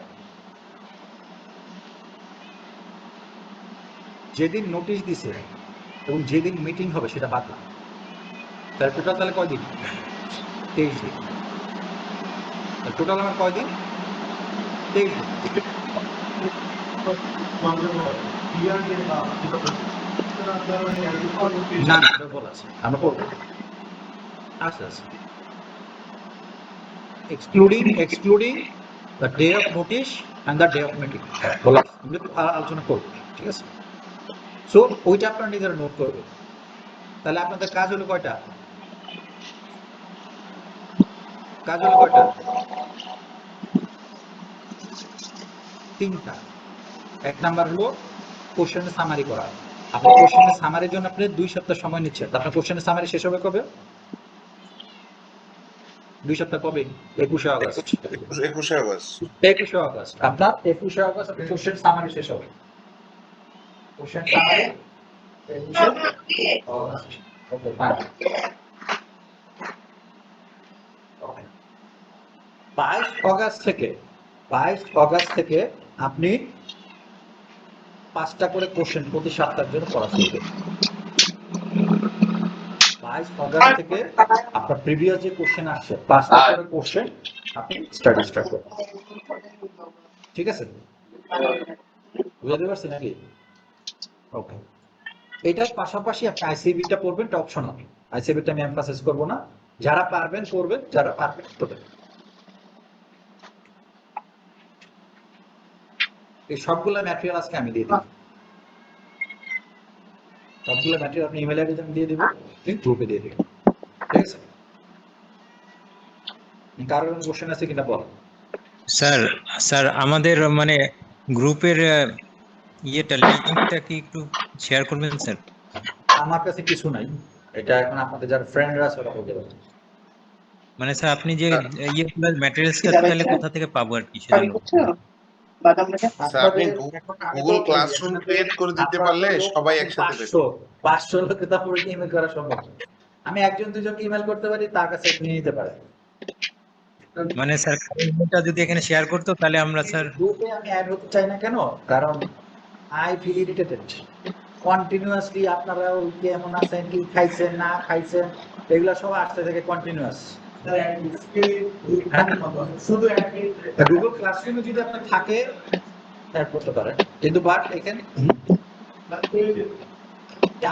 যেদিন নোটিশ দিছে এবং যেদিন মিটিং হবে সেটা বাদ না। তাহলে টোটাল তাহলে কয়দিন? 23 দিন। টোটাল আমার কয়দিন? 23 দিন। না না, এটা বলা আছে, আমরা পড়বো। আচ্ছা আচ্ছা, excluding the day of notice and the day of meeting বলা আছে। আমরা একটু আলোচনা করবো, ঠিক আছে? সো ওইটা আপনারা নিজেরা নোট করবেন। তাহলে আপনাদের কাজ হলো কয়টা? কাজ হলো কয়টা? 3টা। 1 নাম্বার হলো কোশ্চেনের সামারি করা। আপনি কোশ্চেনের সামারির জন্য আপনি 2 সপ্তাহ সময় নিচ্ছেন। আপনার কোশ্চেনের সামারি শেষ হবে কবে? 2 সপ্তাহ কবে? 21শে আগস্ট। 21শে আগস্ট। 21শে আগস্ট আপনার 21শে আগস্ট আপনার কোশ্চেন সামারি শেষ হবে। কোশ্চেন সামারি 21শে আগস্ট। Okay, fine. 22 আগস্ট থেকে আপনি 5টা করে কোশ্চেন প্রতি সপ্তাহের জন্য পড়া শুরু করবেন। 22 আগস্ট থেকে আপনার প্রিভিয়াস যে কোশ্চেন আসছে 5টা করে কোশ্চেন আপনি স্টার্ট করবেন। ঠিক আছে? বুঝতে পারছেন নাকি? ওকে। এটার পাশাপাশি আপনি আইসিবিটা পড়বেন, এটা অপশনাল। আইসিবিটা আমি এমফাসাইজ করব না। যারা পারবেন পড়বেন, যারা পারবেন পড়বেন। এই সবগুলো ম্যাটেরিয়াল আজকে আমি দিয়ে দিই। সবগুলো ম্যাটেরিয়াল আপনি ইমেল আইডি দিয়ে দিব, লিংক গ্রুপে দিয়ে দিবেন। ঠিক আছে? কারোর কোনো কোশ্চেন আছে কিনা বল। স্যার আমাদের মানে গ্রুপের লিংকটা কি একটু শেয়ার করবেন স্যার? আমার কাছে কিছু নাই, এটা এখন আপনাদের যারা ফ্রেন্ডরা আছে ওরা বলতে পারবে। মানে স্যার আপনি যে ম্যাটেরিয়ালসটা তাহলে কোথা থেকে পাবো আর কি সেজন্য? স্যার আপনি গুগল ক্লাসরুম ক্রিয়েট করে দিতে পারলে সবাই একসাথে পেত। 500 লোকের তা পুরো ইমেল করা সম্ভব। আমি একজন দুজনকে ইমেল করতে পারি, তার কাছে নিয়ে নিতে পারে। মানে স্যার এটা যদি এখানে শেয়ার করতো তাহলে আমরা স্যার গ্রুপে আমি অ্যাড হতে চাই না কেন? কারণ আই ফিল ইরিটেটেড। কন্টিনিউয়াসলি আপনারা কেমন আছেন, কি খাইছেন না খাইছেন, এগুলো সব আসতে থেকে কন্টিনিউয়াস। গুগল ক্লাসরুমে যদি আপনার থাকে অ্যাড করতে পারেন, কিন্তু বাট এখানে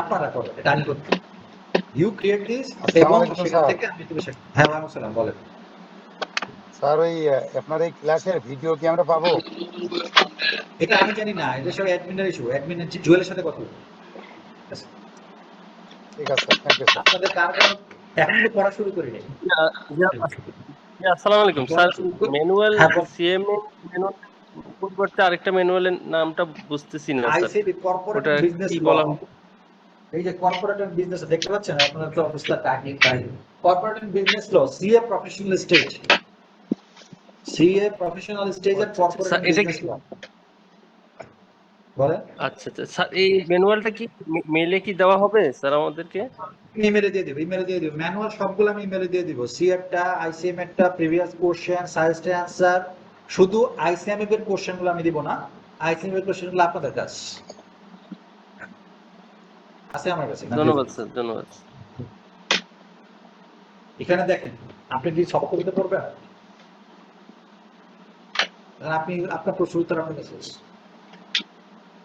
আপনারা করেন, এটা আমি করতে। ইউ ক্রিয়েট দিস এবং সেখান থেকে আমি একটু বেশি। হ্যাঁ, ওয়ালাইকুম আসসালাম, বলেন। স্যার ওই আপনার এই ক্লাসের ভিডিও কি আমরা পাবো? এটা আমি জানি না, এটা সব অ্যাডমিনের ইস্যু। অ্যাডমিনের জুয়েলের সাথে কথা বলুন। ঠিক আছে স্যার, থ্যাংক ইউ স্যার। আপনাদের কার কার এখন তো পড়া শুরু করিনি। আসসালামু আলাইকুম স্যার, ম্যানুয়াল হ্যাঁ, বল। সিএমএ ম্যানুয়াল পরিবর্তে আরেকটা ম্যানুয়ালের নামটা বুঝতেছি না স্যার, আইসিবি কর্পোরেট ওটা বিজনেস কি ল। বলা হয়? এই যে কর্পোরেট বিজনেস দেখতে পাচ্ছেন আপনারা তো অবস্থা time corporate business law CA professional stage, CA professional stage এর কর্পোরেট স্যার, এটা বিজনেস কি ল বলে। আচ্ছা আচ্ছা স্যার, এই ম্যানুয়ালটা কি মেইলে কি দেওয়া হবে স্যার আমাদেরকে? ইমেলে দিয়ে দিব, ইমেলে দিয়ে দিব, ম্যানুয়াল সবগুলো আমি ইমেলে দিয়ে দিব। সিএটা, আইসিএম এরটা, প্রিভিয়াস কোশ্চেন, সাজেস্টেড অ্যানসার। শুধু আইসিএম এর কোশ্চেন গুলো আমি দিব না, আইসিএম এর কোশ্চেন গুলো আপনাদের কাছে আছে আমার কাছে। ধন্যবাদ স্যার, ধন্যবাদ। এখানে দেখেন আপনি কি সব করতে পারবেন? আপনি আপনার প্রশ্ন উত্তর আপনার কাছে আছে।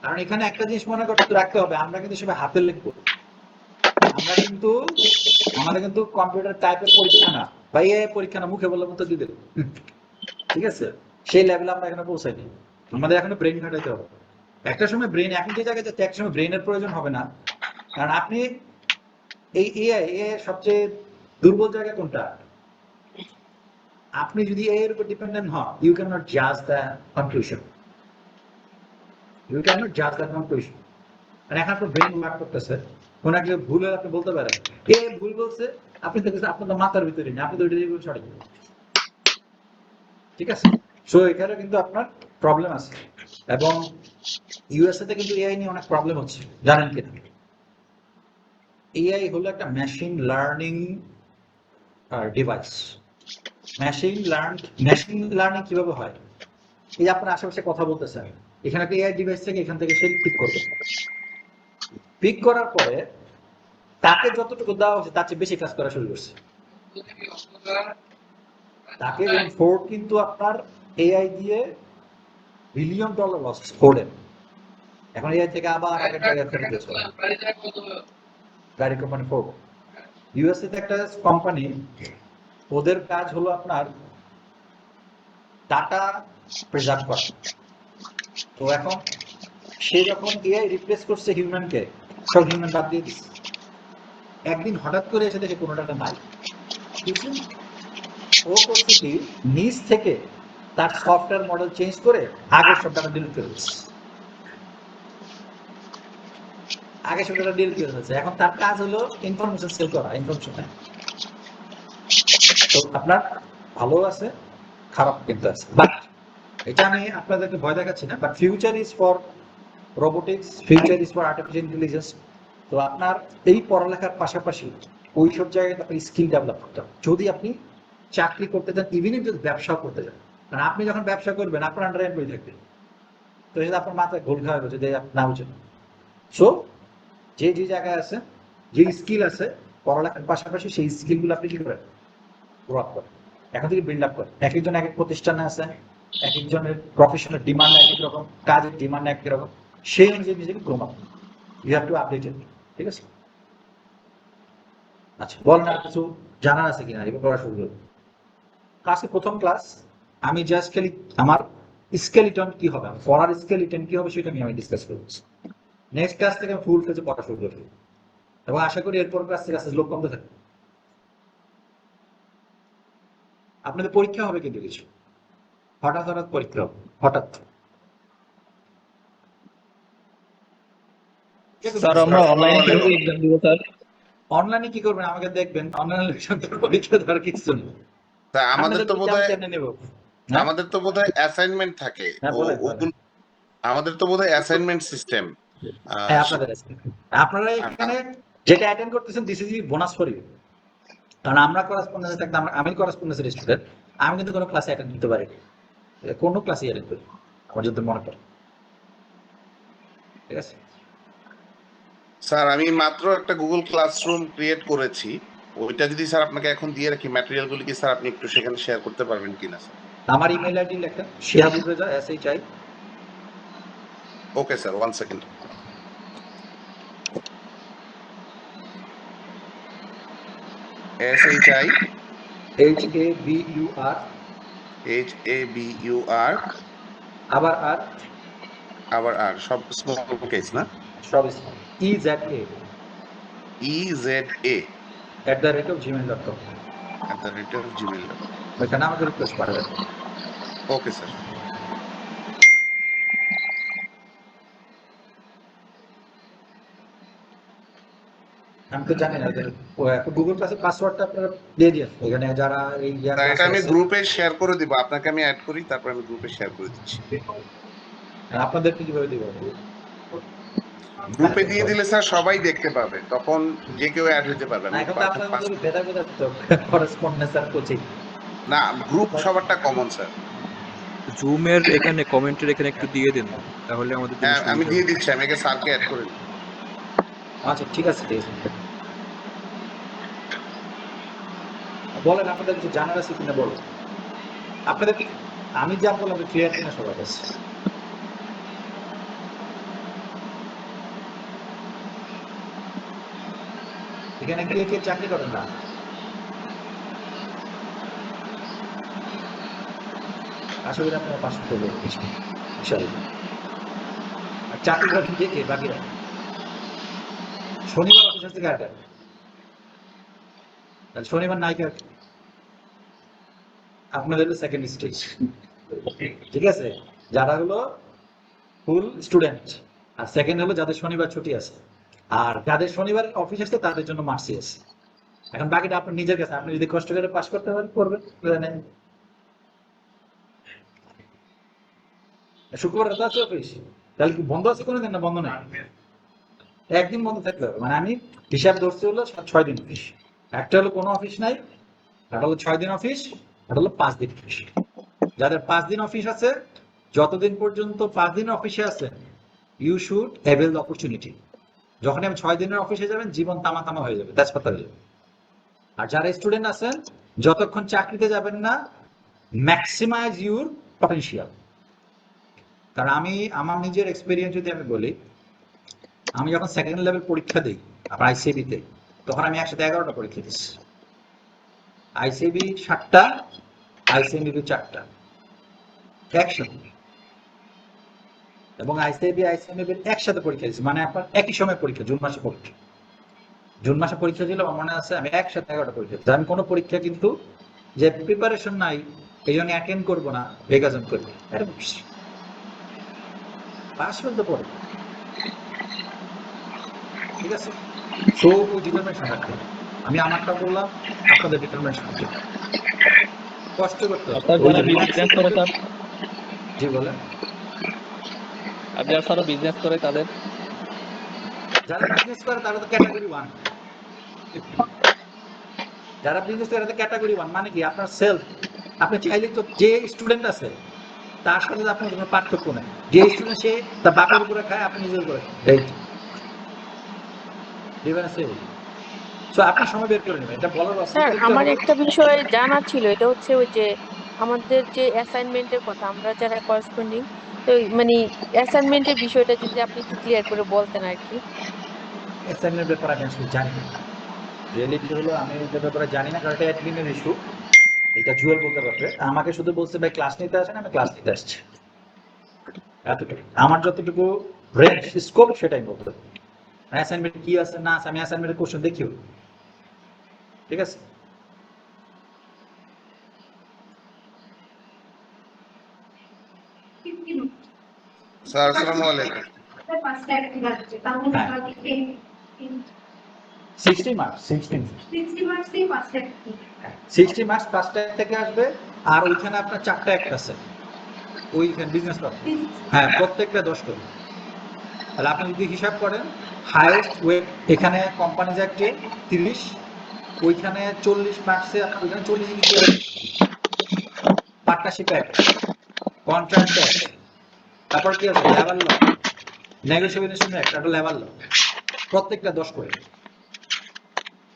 কারণ এখানে একটা জিনিস মনে করতে রাখতে হবে, আমরা কিন্তু সবাই হাতে লিখবো। আমরা কিন্তু আমাদের কিন্তু কম্পিউটার টাইপের পরীক্ষা না, ভাই এই পরীক্ষা না, মুখে বললে মতো দিয়ে দেবো, ঠিক আছে? সেই লেভেলে আমরা এখানে পৌঁছাইনি। আমাদের এখনো ব্রেন খাটাইতে হবে। একটা সময় ব্রেন, এখন যে জায়গায় যাচ্ছে একটা সময় ব্রেনের প্রয়োজন হবে না। কারণ আপনি এই এআই সবচেয়ে দুর্বল জায়গা কোনটা? আপনি যদি এআই এর উপর ডিপেন্ডেন্ট হন, ইউ ক্যান নট জাজ the conclusion, you can not জাজ দ্য কনক্লুশন। মানে এখন আপনার ব্রেন ওয়ার্ক করতেছে, কোন একটা ভুল হলে আপনি বলতে পারেন এ ভুল বলছে, আপনি দেখতেছেন আপনার তো মাথার ভিতরে নেই, আপনি তো ওইটা দিয়ে সঠিক, ঠিক আছে? সো এখানে কিন্তু আপনার প্রবলেম আছে। এবং ইউএসএ তে কিন্তু এআই নিয়ে অনেক প্রবলেম হচ্ছে, জানেন কিনা? এআই হলো একটা machine learning device. Machine learning কিভাবে হয়? এই যে আপনার আশেপাশে কথা বলতেছেন, এখানে একটা এআই ডিভাইস থেকে এখান থেকে সে পিক করবে, পিক করার পরে তাকে যতটুকু দেওয়া হচ্ছে তার চেয়ে বেশি কাজ করা শুরু করছে। তাকে ফোর্ড কিন্তু আপনার এআই দিয়ে বিলিয়ন ডলার লস ফোর্ডের। এখন এআই থেকে আবার আগের জায়গায় ফেরত গেছে গাড়ি কোম্পানি ফোর্ড। ইউএসএ তে একটা কোম্পানি, ওদের কাজ হলো আপনার ডাটা প্রিজার্ভ করা। তো এখন সে যখন এআই রিপ্লেস করছে হিউম্যানকে, সব হিউম্যান বাদ দিয়ে দিচ্ছে। একদিন হঠাৎ করে এসে দেখে কোনো ডাটা নাই। ও করছে কি, নিজ থেকে তার সফটওয়্যার মডেল চেঞ্জ করে আগের সব ডাটা ডিলিট করে দিচ্ছে, আগের সব ডাটা ডিলিট করে দিচ্ছে। এখন তার কাজ হলো ইনফরমেশন সেল করা, ইনফরমেশন নেয়। তো আপনার ভালো আছে, খারাপ কিন্তু আছে, বাট এটা আমি আপনাদেরকে ভয় দেখাচ্ছি না। But future is for robotics, future is for artificial intelligence. তো আপনার এই পড়ালেখার পাশাপাশি ওই সব জায়গায় আপনার স্কিল ডেভেলপ করতে হবে যদি আপনি চাকরি করতে চান, ইভেন যদি ব্যবসাও করতে চান। কারণ আপনি যখন ব্যবসা করবেন আপনার আন্ডারে এমপ্লয়ি থাকবে, তো সেটা আপনার মাথায় ঘোল খাওয়া গেছে যে না বুঝেন। সো যে যে জায়গায় আছে, যে স্কিল আছে পড়ালেখার পাশাপাশি, সেই স্কিলগুলো আপনি কি করেন, গ্রো আপ করেন, এখন থেকে বিল্ড আপ করেন। এক একজন এক এক প্রতিষ্ঠানে আছে, এক একজনের প্রফেশনাল ডিমান্ড এক এক রকম, কাজের ডিমান্ড এক এক রকম, সেই অনুযায়ী নিজেকে grow up, you have to update it, ঠিক আছে? আচ্ছা বলেন আর কিছু জানার আছে কিনা এবার পড়া শুরু করবো। আজকে প্রথম ক্লাস, আমি জাস্ট খালি আমার স্কেলিটন কি হবে, পড়ার স্কেলিটন কি হবে সেটা নিয়ে আমি ডিসকাস করবো। নেক্সট ক্লাস থেকে ফুল ফেজে পড়া শুরু করবো এবং আশা করি এরপর ক্লাস থেকে আস্তে লোক কমতে থাকবে। আপনাদের পরীক্ষা হবে কিন্তু কিছু, হঠাৎ হঠাৎ পরীক্ষা হবে, হঠাৎ। স্যার আমরা অনলাইনে কিভাবে এক্সাম দিব স্যার? অনলাইনে কি করবেন আমাকে দেখবেন, অনলাইনে পরীক্ষা দেওয়ার কিছু নেই। তা আমাদের তো বোধহয় নেব, আমাদের তো বোধহয় অ্যাসাইনমেন্ট থাকে, আমাদের তো বোধহয় অ্যাসাইনমেন্ট সিস্টেম। আপনারা এখানে যেটা অ্যাটেন্ড করতেছেন this is bonus for you. কারণ আমরা করেসপন্ডেন্সে থাকতাম, আমি করেসপন্ডেন্সের স্টুডেন্ট, আমি কিন্তু কোনো ক্লাসে অ্যাটেন্ড করতে পারি, কোনো ক্লাসে অ্যাটেন্ড করি আমার যদি মনে পড়ে, ঠিক আছে? স্যার আমি মাত্র একটা গুগল ক্লাসরুম ক্রিয়েট করেছি, ওইটা যদি স্যার আপনাকে এখন দিয়ে রাখি ম্যাটেরিয়াল গুলো, কি স্যার আপনি একটু সেখানে শেয়ার করতে পারবেন কিনা স্যার? আমার ইমেল আইডি লেখেন Shihabur Reza SHI। Okay sir, 1 second. SHI HABUR আবার আর আবার আর সব স্মল কেস না? সব EZA EZA@gmail.com @gmail.com। ওইখানে আমাকে রিকোয়েস্ট পাঠাবেন। Okay sir. আমি তো জানি না যে গুগল ক্লাসের পাসওয়ার্ডটা আপনারা দিয়ে দিন ওখানে যারা এই স্যার এটা আমি গ্রুপে শেয়ার করে দিব, আপনাকে আমি অ্যাড করি, তারপর আমি গ্রুপে শেয়ার করে দিচ্ছি। আপনাদেরকে কিভাবে দিব? গ্রুপে দিয়ে দিলে স্যার সবাই দেখতে পাবে, তখন যে কেউ অ্যাড হতে পারবে। না, এখন তো আপনাদের মধ্যে ভেদা ভেদা তো করেসপন্ডেন্স আর কোচিং। না, গ্রুপ সবারটা কমন স্যার। জুমের এখানে কমেন্টের এখানে একটু দিয়ে দিন, তাহলে আমাদের জন্য হ্যাঁ আমি সুবিধা দিয়ে হবে। দিচ্ছি, আমি আগে স্যারকে অ্যাড করে দিই। আচ্ছা ঠিক আছে, ঠিক আছে। বলেন আপনাদের কিছু জানার আছে কিনা বলুন। আপনাদের আমি যা বললাম ক্লিয়ার কিনা সবার কাছে? এখানে কে চাকরি করেন না? আশা করি আপনারা পাশ করবেন ইনশাআল্লাহ। আর চাকরি করেন কে বাকিরা? শনিবার অফিস আছে কার? তাহলে শনিবার নাই কার? আপনাদের সেকেন্ড স্টেজ, ঠিক আছে? যারা হলো ফুল স্টুডেন্ট, আর সেকেন্ড হলো যাদের শনিবার ছুটি আছে, আর যাদের শনিবার অফিস আসছে তাদের জন্য মার্সি আছে। এখন বাকিটা আপনার নিজের কাছে, আপনি যদি কষ্ট করে পাস করতে পারেন করবেন। শুক্রবার রাতে আছে অফিস, তাহলে কি বন্ধ আছে কোনোদিন? না বন্ধ নেই, একদিন বন্ধ থাকতে হবে। মানে আমি হিসাব ধরছি হলো 6 দিন অফিস। একটা হলো কোনো অফিস নাই, একটা হলো 6 দিন অফিস, একটা হলো 5 দিন অফিস। যাদের 5 দিন অফিস আছে, যতদিন পর্যন্ত 5 দিন অফিসে আছে, you should avail the opportunity. যখন আমি 6 দিনের অফিসে যাবেন, জীবন তামা তামা হয়ে যাবে, তেজপাতা হয়ে যাবে। আর যারা স্টুডেন্ট আছেন, যতক্ষণ চাকরিতে যাবেন না, ম্যাক্সিমাইজ ইউর পটেনশিয়াল। কারণ আমি আমার নিজের এক্সপেরিয়েন্স যদি আমি বলি, আমি যখন সেকেন্ড লেভেল পরীক্ষা দিই আপনার আইসিবিতে, তখন আমি একসাথে 11টা পরীক্ষা দিচ্ছি। আইসিবি 7টা, আইসিএমবি 4টা একসাথে, এবং আইসিবি আইসিএমবি একসাথে পরীক্ষা দিচ্ছি। মানে আপনার একই সময় পরীক্ষা, জুন মাসে পরীক্ষা। জুন মাসে পরীক্ষা ছিল, আমার মনে আছে আমি একসাথে 11টা পরীক্ষা দিচ্ছি। আমি কোনো পরীক্ষা কিন্তু যে প্রিপারেশন নাই এই জন্য অ্যাটেন্ড করবো না, বেগাজন করবো, এটা পাস করতে পড়ে, ঠিক আছে? সো ডিটারমিনেশন রাখতে হবে। আমি আমারটা বললাম, আপনাদের ডিটারমিনেশন রাখতে হবে, কষ্ট করতে হবে। আপনার যারা বিজনেস করে স্যার, জি বলেন। আর যারা বিজনেস করে তাদের, যারা বিজনেস করে তারা তো ক্যাটাগরি 1। যারা বিজনেস করে তারা ক্যাটাগরি 1, মানে কি আপনার সেলফ, আপনি চাইলে তো যে স্টুডেন্ট আছে তার সাথে আপনার কোনো পার্থক্য নেই। যে স্টুডেন্ট সে তার বাপের উপরে খায়, আপনি নিজের উপরে রাইট। সো আপনি সময় বের করে নেবেন, এটা বলার স্যার আমার একটা বিষয় জানা ছিল, এটা হচ্ছে ওই যে আমাদের যে অ্যাসাইনমেন্টের কথা, আমরা যারা করেসপন্ডিং, তো মানে অ্যাসাইনমেন্টের বিষয়টা যদি আপনি একটু ক্লিয়ার করে বলতেন আর কি। অ্যাসাইনমেন্ট ব্যাপারে আমি আসলে জানি না। রিয়েলিটি হলো আমি এটা ব্যাপারে জানি না, কারণ এটা অ্যাডমিনের ইস্যু। এটা জুয়েল বলতে পারবে। আমাকে শুধু বলছে ভাই ক্লাস নিতে আসেন, আমি ক্লাস নিতে আসছি, এতটুকু। আমার যতটুকু রেঞ্জ স্কোপ সেটাই বলতে। অ্যাসাইনমেন্ট কি আছে না আছে, আমি অ্যাসাইনমেন্টের কোশ্চেন দেখিও, ঠিক আছে? স্যার আসসালামু আলাইকুম। 60 মার্কস 60 মার্কস ফার্স্ট থেকে আসবে। আর ওইখানে আপনার 4টা অ্যাক্ট আছে, ওইখানে বিজনেস করেন, হ্যাঁ, প্রত্যেকটা 10 করে। তাহলে আপনি যদি হিসাব করেন, হাইয়েস্ট ওয়েট এখানে কোম্পানিজ অ্যাক্টে 30, ওইখানে 40 মার্কসে, ওইখানে 40 পার্টনারশিপ অ্যাক্ট, কন্ট্রাক্ট অ্যাক্ট, তারপর কি আছে লেবার ল, নেগোসিয়েশন অ্যাক্ট, একটা লেবার ল, প্রত্যেকটা 10 করে,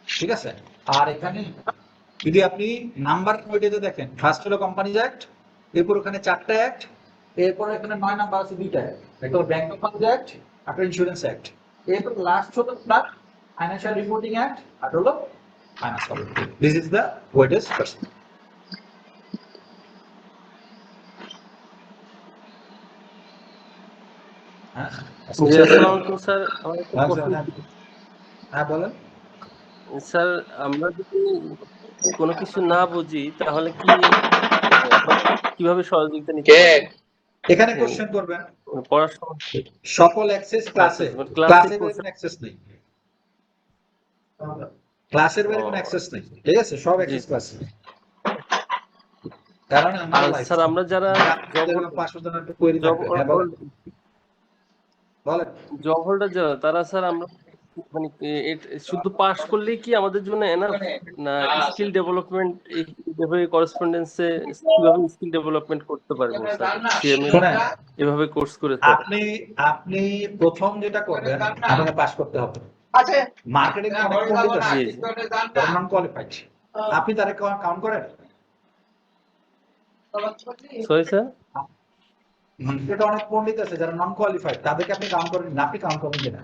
ঠিক আছে? আর এখানে যদি আপনি নাম্বার ওইটাতে দেখেন, ফার্স্ট হলো কোম্পানিজ অ্যাক্ট, এরপর ওখানে 4টা অ্যাক্ট, এরপর এখানে 9 নাম্বার আছে 2টা অ্যাক্ট, একটা ব্যাংক কোম্পানিজ অ্যাক্ট, একটা ইন্স্যুরেন্স অ্যাক্ট, এরপর লাস্ট হলো আপনার ফাইন্যান্সিয়াল রিপোর্টিং অ্যাক্ট, আর হলো finance audit. This is the weightage person. জি, আসসালামু আলাইকুম স্যার, আমার একটা প্রশ্ন। হ্যাঁ বলেন। স্যার আমরা যদি কোনো কিছু না বুঝি তাহলে কি আপনারা কিভাবে সহযোগিতা নিতে পারবেন? এখানে হুম। কোশ্চেন করবেন পড়াশোনা সকল অ্যাক্সেস ক্লাসে, ক্লাসে ক্লাসের বাইরে কোনো অ্যাক্সেস নেই, ক্লাসের বাইরে কোনো ও, অ্যাক্সেস নেই, ঠিক আছে? সব জি অ্যাক্সেস ক্লাসে। কারণ আমার আর লাইফ স্যার আমরা যারা জব পাঁচশো জনের একটা কোয়েরি জব থাকবে। হ্যাঁ বলেন বলেন। জব হোল্ডার যারা তারা স্যার আমরা মানে শুধু পাস করলেই কি আমাদের জন্য এনাফ, না স্কিল ডেভেলপমেন্ট এইভাবে করেসপন্ডেন্সে কিভাবে স্কিল ডেভেলপমেন্ট করতে পারবো স্যার? সিএমএ শোনেন, এভাবে কোর্স করে স্যার। আপনি আপনি প্রথম যেটা করবেন আপনাকে পাস করতে হবে। মার্কেটিং অনেক পণ্ডিত আছে, জি জি নন কোয়ালিফাইড, আপনি তারে কাউন্ট করেন? Sorry sir. মার্কেটে অনেক পণ্ডিত আছে যারা নন কোয়ালিফাইড, তাদেরকে আপনি কাউন্ট করেন না? আপনি কাউন্ট করবেন কিনা?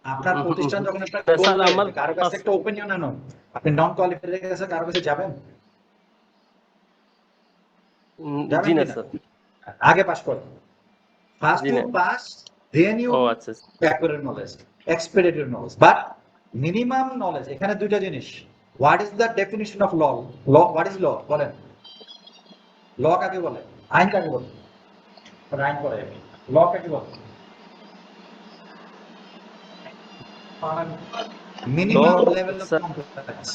আপনার প্রতিষ্ঠান যখন আপনার স্যার, বলবে, আমার কারো কাছে একটা ওপিনিয়ন আনুন, আপনি নন কোয়ালিফাইড এর কাছে কারো কাছে যাবেন? যাবেন জি না কিনা? স্যার। আগে পাস করেন। ফার্স্ট জি ইউ না। পাস, দেন ইউ ও আচ্ছা acquire knowledge, experienced knowledge. But minimum knowledge এখানে দুইটা জিনিস। What is the definition of law? Law what is law বলেন? ল কাকে বলে? আইন কাকে বলে? আইন করে ল কাকে বলে? Minimum level of complex.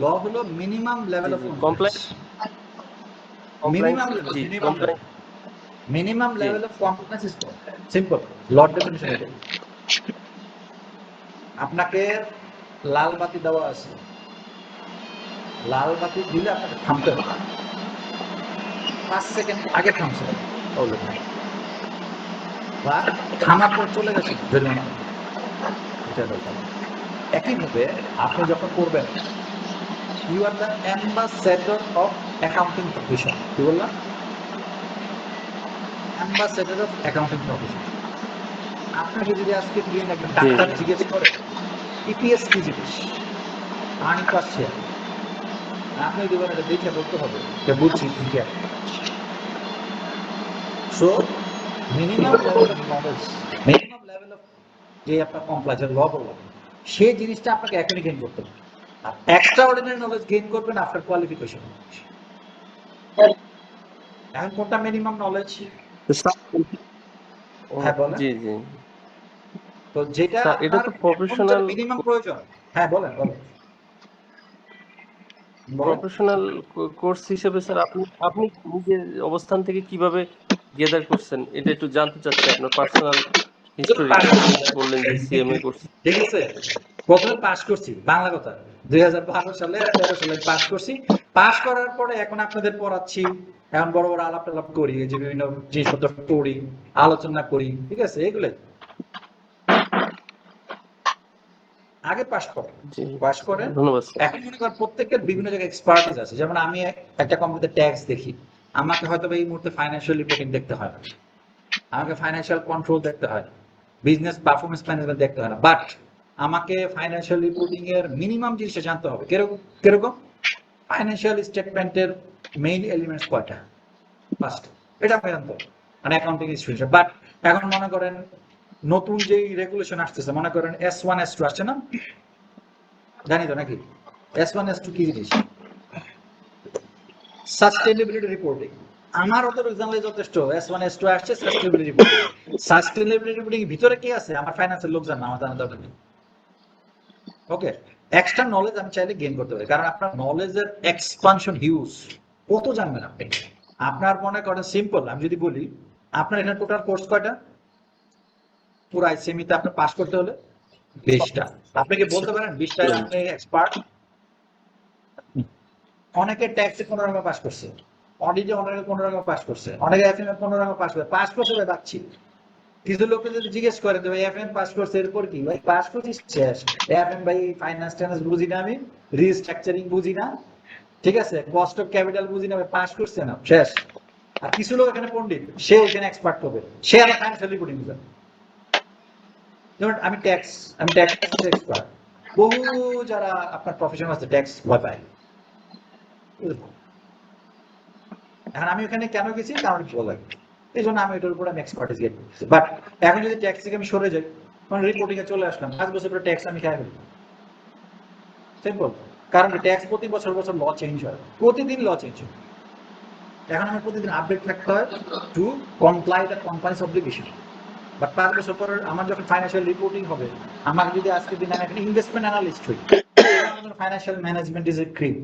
Law হলো minimum level of complex. Minimum level, জি minimum level, minimum level of complex is simple. Law definition এটা। আপনাকে লাল বাতি দেওয়া আছে, লাল বাতি দিলে আপনাকে থামতে হবে, 5 সেকেন্ড আগে থামছে বা থামার পর চলে গেছে, একইভাবে আপনি যখন করবেন, you are the ambassador of accounting profession. কি বললাম? Ambassador of accounting profession. আপনাকে যদি আজকে দিয়ে নাকি ডাক্তার জিজ্ঞেস করে ইপিএস কি জিনিস, আর্নিং পার শেয়ার, আপনি যদি বলেন এটা দেখে বলতে হবে যে বুঝছি ঠিক আছে। So minimum level of knowledge, minimum level of যে আপনার কমপ্লেক্স ল বললাম, সেই জিনিসটা আপনাকে এখনই গেইন করতে হবে। আর এক্সট্রা অর্ডিনারি নলেজ গেইন করবেন আফটার কোয়ালিফিকেশন। এখন কোনটা মিনিমাম নলেজ? হ্যাঁ বলেন। জি জি তো যেটা স্যার, এটা আপনার তো প্রফেশনাল মিনিমাম প্রয়োজন। হ্যাঁ বলেন বলেন বলেন। প্রফেশনাল কোর্স হিসেবে স্যার আপনি আপনি নিজের অবস্থান থেকে কিভাবে গেদার করছেন এটা একটু জানতে চাচ্ছি। আপনার পার্সোনাল হিস্টোরি আপনি বললেন যে সিএমএ কোর্স। ঠিক আছে, প্রথমে পাস করছি, বাংলা কথা 2012 সালে 13 সালে পাস করছি। পাস করার পরে এখন আপনাদের পড়াচ্ছি, এখন বড় বড় আলাপ টালাপ করি, যে বিভিন্ন জিনিসপত্র পড়ি, আলোচনা করি, ঠিক আছে? এগুলোই আগে পাস করেন, পাস করেন। ধন্যবাদ স্যার। এখন মনে করেন প্রত্যেকের বিভিন্ন জায়গায় এক্সপার্টিস আছে। যেমন আমি একটা কোম্পানিতে ট্যাক্স দেখি, আমাকে হয়তো এই মুহূর্তে ফাইন্যান্সিয়াল রিপোর্টিং দেখতে হয় না, আমাকে ফাইন্যান্সিয়াল কন্ট্রোল দেখতে হয় না, বিজনেস পারফরমেন্স ম্যানেজমেন্ট দেখতে হয় না, বাট আমাকে ফাইন্যান্সিয়াল রিপোর্টিং এর মিনিমাম জিনিসটা জানতে হবে। কিরকম? ফাইন্যান্সিয়াল স্টেটমেন্টের মেইন এলিমেন্টস কয়টা, ফার্স্ট এটা আমাকে জানতে হবে, মানে অ্যাকাউন্টিং স্টুডেন্ট। বাট এখন মনে করেন নতুন যে রেগুলেশন আসতেছে, মনে করেন S1 S2 আসছে না, জানি তো নাকি? S1 S2 কি জিনিস? Sustainability reporting. আমার অত জানলে যথেষ্ট। S1 S2 আসছে, সাস্টেইনেবিলিটি রিপোর্টিং। সাস্টেইনেবিলিটি রিপোর্টিং ভিতরে কি আছে আমার ফাইন্যান্সের লোক জানা, আমার জানা দরকার নেই। ওকে, এক্সট্রা নলেজ আমি চাইলে গেইন করতে পারি, কারণ আপনার নলেজের এক্সপানশন হিউজ। কত জানবেন আপনি? আপনার মনে করেন সিম্পল, আমি যদি বলি আপনার এখানে টোটাল কোর্স কয়টা? পুরো আইসিএমইতে আপনি পাস করতে হলে 20টা। আপনি কি বলতে পারেন 20টায় আপনি এক্সপার্ট? অনেকে ট্যাক্সে 15 রকম পাস করছে, অডিটে অনেকে 15 রকম পাস করছে, অনেকে এফএম 15 রকম পাস করে, পাস করছে ভাই বাচ্চি। কিছু লোককে যদি জিজ্ঞেস করে যে ভাই এফএম পাস করছে এরপর কি? ভাই পাস করছিস শেষ। এফএম ভাই ফাইন্যান্স টাইন্যান্স বুঝি না, আমি রিস্ট্রাকচারিং বুঝি না, ঠিক আছে, কস্ট অফ ক্যাপিটাল বুঝি না, পাস করছে না, শেষ। আর কিছু লোক এখানে পণ্ডিত, সে এখানে এক্সপার্ট হবে, সে আবার ফাইন্যান্সিয়াল রিপোর্টিং বুঝে। যেমন আমি ট্যাক্স এক্সপার্ট, বহু যারা আপনার প্রফেশনাল আছে ট্যাক্স ভয় পায়। এখন আমি ওখানে কেন গেছি, কারণ ভালো লাগে। এই জন্য আমি এটার উপর আমি এক্সপার্টিস গেট করতেছি। বাট এখন যদি ট্যাক্স থেকে আমি সরে যাই, মানে রিপোর্টিং এ চলে আসলাম, 5 বছর পরে ট্যাক্স আমি খাই ফেলি, সিম্পল। কারণ ট্যাক্স প্রতি বছর বছর ল চেঞ্জ হয়, প্রতিদিন ল চেঞ্জ হয়। এখন আমার প্রতিদিন আপডেট থাকতে হয় to comply the companies obligation. But 5 বছর পর আমার যখন ফাইন্যান্সিয়াল রিপোর্টিং হবে, আমাকে যদি আজকে দিন আমি একটা ইনভেস্টমেন্ট অ্যানালিস্ট হই, আমাদের financial management is a cream,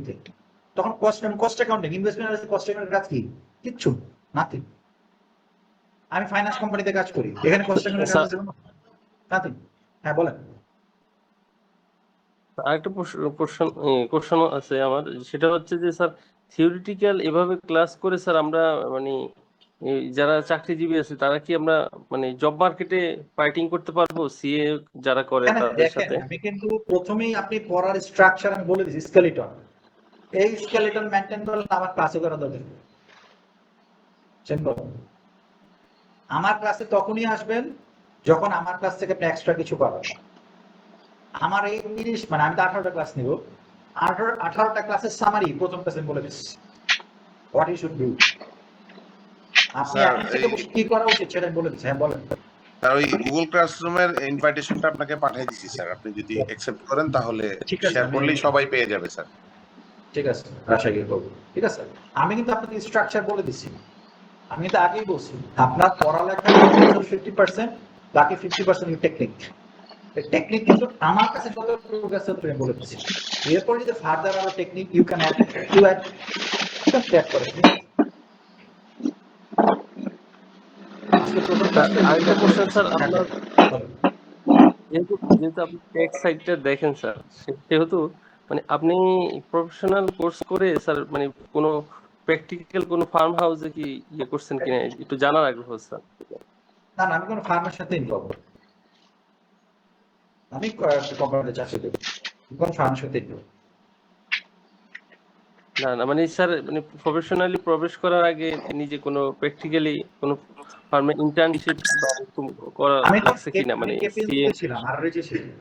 তখন cost accounting, investment analyst, cost accounting কাজ কি? কিচ্ছু, নাথিং। আমি ফাইন্যান্স কোম্পানিতে কাজ করি, এখানে কস্ট অ্যাকাউন্টিং কাজ আছে নাথিং। হ্যাঁ বলেন। আরেকটা কোশ্চেন আছে আমার, সেটা হচ্ছে যে স্যার থিওরিটিক্যাল এভাবে ক্লাস করে স্যার আমরা মানে এই যারা চাকরিজীবী আছে তারা কি আমরা মানে জব মার্কেটে ফাইটিং করতে পারবো সিএ যারা করে এখানে তাদের দেখেন, সাথে? আমি কিন্তু প্রথমেই আপনি পড়ার স্ট্রাকচার আমি বলে দিচ্ছি, স্কেলিটন। এই স্কেলিটন মেনটেন করলে আমার ক্লাসে করা দরকার। সিম্পল। আমার ক্লাসে তখনই আসবেন যখন আমার ক্লাস থেকে আপনি এক্সট্রা কিছু পাবেন। আমার এই 30 মানে আমি তো 18টা ক্লাস নিব, 18টা ক্লাসের সামারি প্রথম ক্লাসে বলে দিচ্ছি হোয়াট ইউ শুড ডু। আপনি স্যার, এখন থেকে কি করা উচিত সেটা বলে দিচ্ছি। হ্যাঁ বলেন। স্যার ওই গুগল ক্লাসরুমের ইনভাইটেশনটা আপনাকে পাঠিয়ে দিছি স্যার, আপনি যদি অ্যাকসেপ্ট করেন তাহলে ঠিক আছে, শেয়ার করলেই সবাই পেয়ে যাবে স্যার। ঠিক আছে, আশা করি করবো। ঠিক আছে, আমি কিন্তু আপনাকে স্ট্রাকচার বলে দিচ্ছি। আমি কিন্তু আগেই বলছি আপনার পড়ালেখা 50%, বাকি 50% টেকনিক। টেকনিক কিন্তু আমার কাছে যতটুকু আছে তুমি বলে দিচ্ছি। এরপর যদি ফার্দার আরো টেকনিক ইউ ক্যান অ্যাড করে। আরেকটা কোশ্চেন স্যার, আপনার যেহেতু আপনি টেক সাইডটা দেখেন স্যার, সেহেতু মানে আপনি প্রফেশনাল কোর্স করে স্যার মানে কোনো প্র্যাকটিক্যাল কোনো ফার্ম হাউসে কি ইয়ে করছেন কিনা একটু জানার আগ্রহ স্যার। না না, আমি কোনো ফার্মের সাথে ইনভলভ, আমি কোম্পানিতে চাকরি করি, কোন ফার্মের সাথে ইনভলভ। না না মানে স্যার মানে প্রফেশনালি প্রবেশ করার আগে নিজে কোনো প্র্যাকটিক্যালি কোনো ফার্মে ইন্টার্নশিপ করা আমি লাগছে কিনা মানে সিএ? ছিলাম আর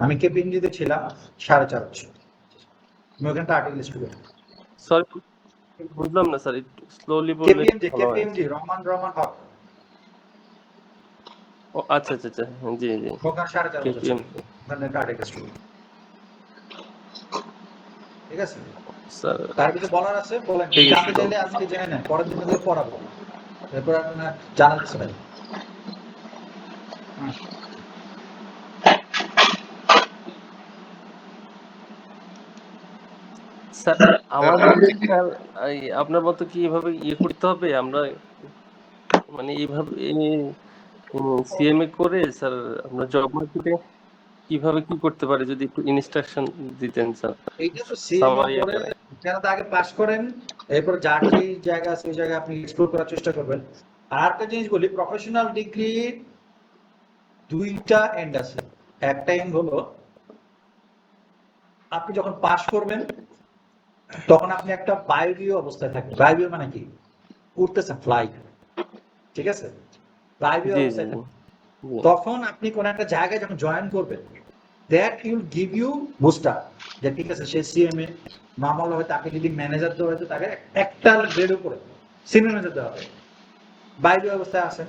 আমি কেপিএমজিতে ছিলাম 4.5 বছর। আমি ওখানটা আর্টিকেল স্টুডেন্ট। সরি বুঝলাম না স্যার, একটু স্লোলি বললে ভালো হয়। কেপিএমজি রহমান হক। ও আচ্ছা আচ্ছা আচ্ছা, জি জি, ওখানে 4.5 বছর কেপিএম। ওখানে আর্টিকেল স্টুডেন্ট। ঠিক আছে স্যার তার কিছু বলার আছে বলেন, ঠিক আছে। জানতে চাইলে আজকে জেনে নেন, পরের দিন থেকে পড়াবো, এরপর আপনার জানার কিছু নাই। স্যার আমাদের স্যার আপনার মতো কি এভাবে ইয়ে করতে হবে আমরা মানে এইভাবে সিএমএ করে স্যার আমরা জব মার্কেটে কিভাবে কি করতে পারি যদি একটু ইনস্ট্রাকশন দিতেন স্যার। এইটা তো সিএমও Summary করে, আকারে। কেন তো আগে পাস করেন, এরপর যার যে জায়গা আছে ওই জায়গায় আপনি এক্সপ্লোর করার চেষ্টা করবেন। আর একটা জিনিস বলি, প্রফেশনাল ডিগ্রি দুইটা এন্ড আছে। একটা এন্ড হলো আপনি যখন পাস করবেন তখন আপনি একটা বায়বীয় অবস্থায় থাকবেন। বায়বীয় মানে কি? উঠতেছেন, ফ্লাই, ঠিক আছে, বায়বীয় জি জি অবস্থায় জি। থাকবেন। তখন আপনি কোন একটা জায়গায় যখন জয়েন করবেন, that will give you booster, যে ঠিক আছে সে সিএমএ নর্মাল হয়তো আপনি যদি ম্যানেজার দেওয়া হয়তো তাকে একটা গ্রেড উপরে সিনিয়র ম্যানেজার দেওয়া হবে। বাইরে অবস্থায় আছে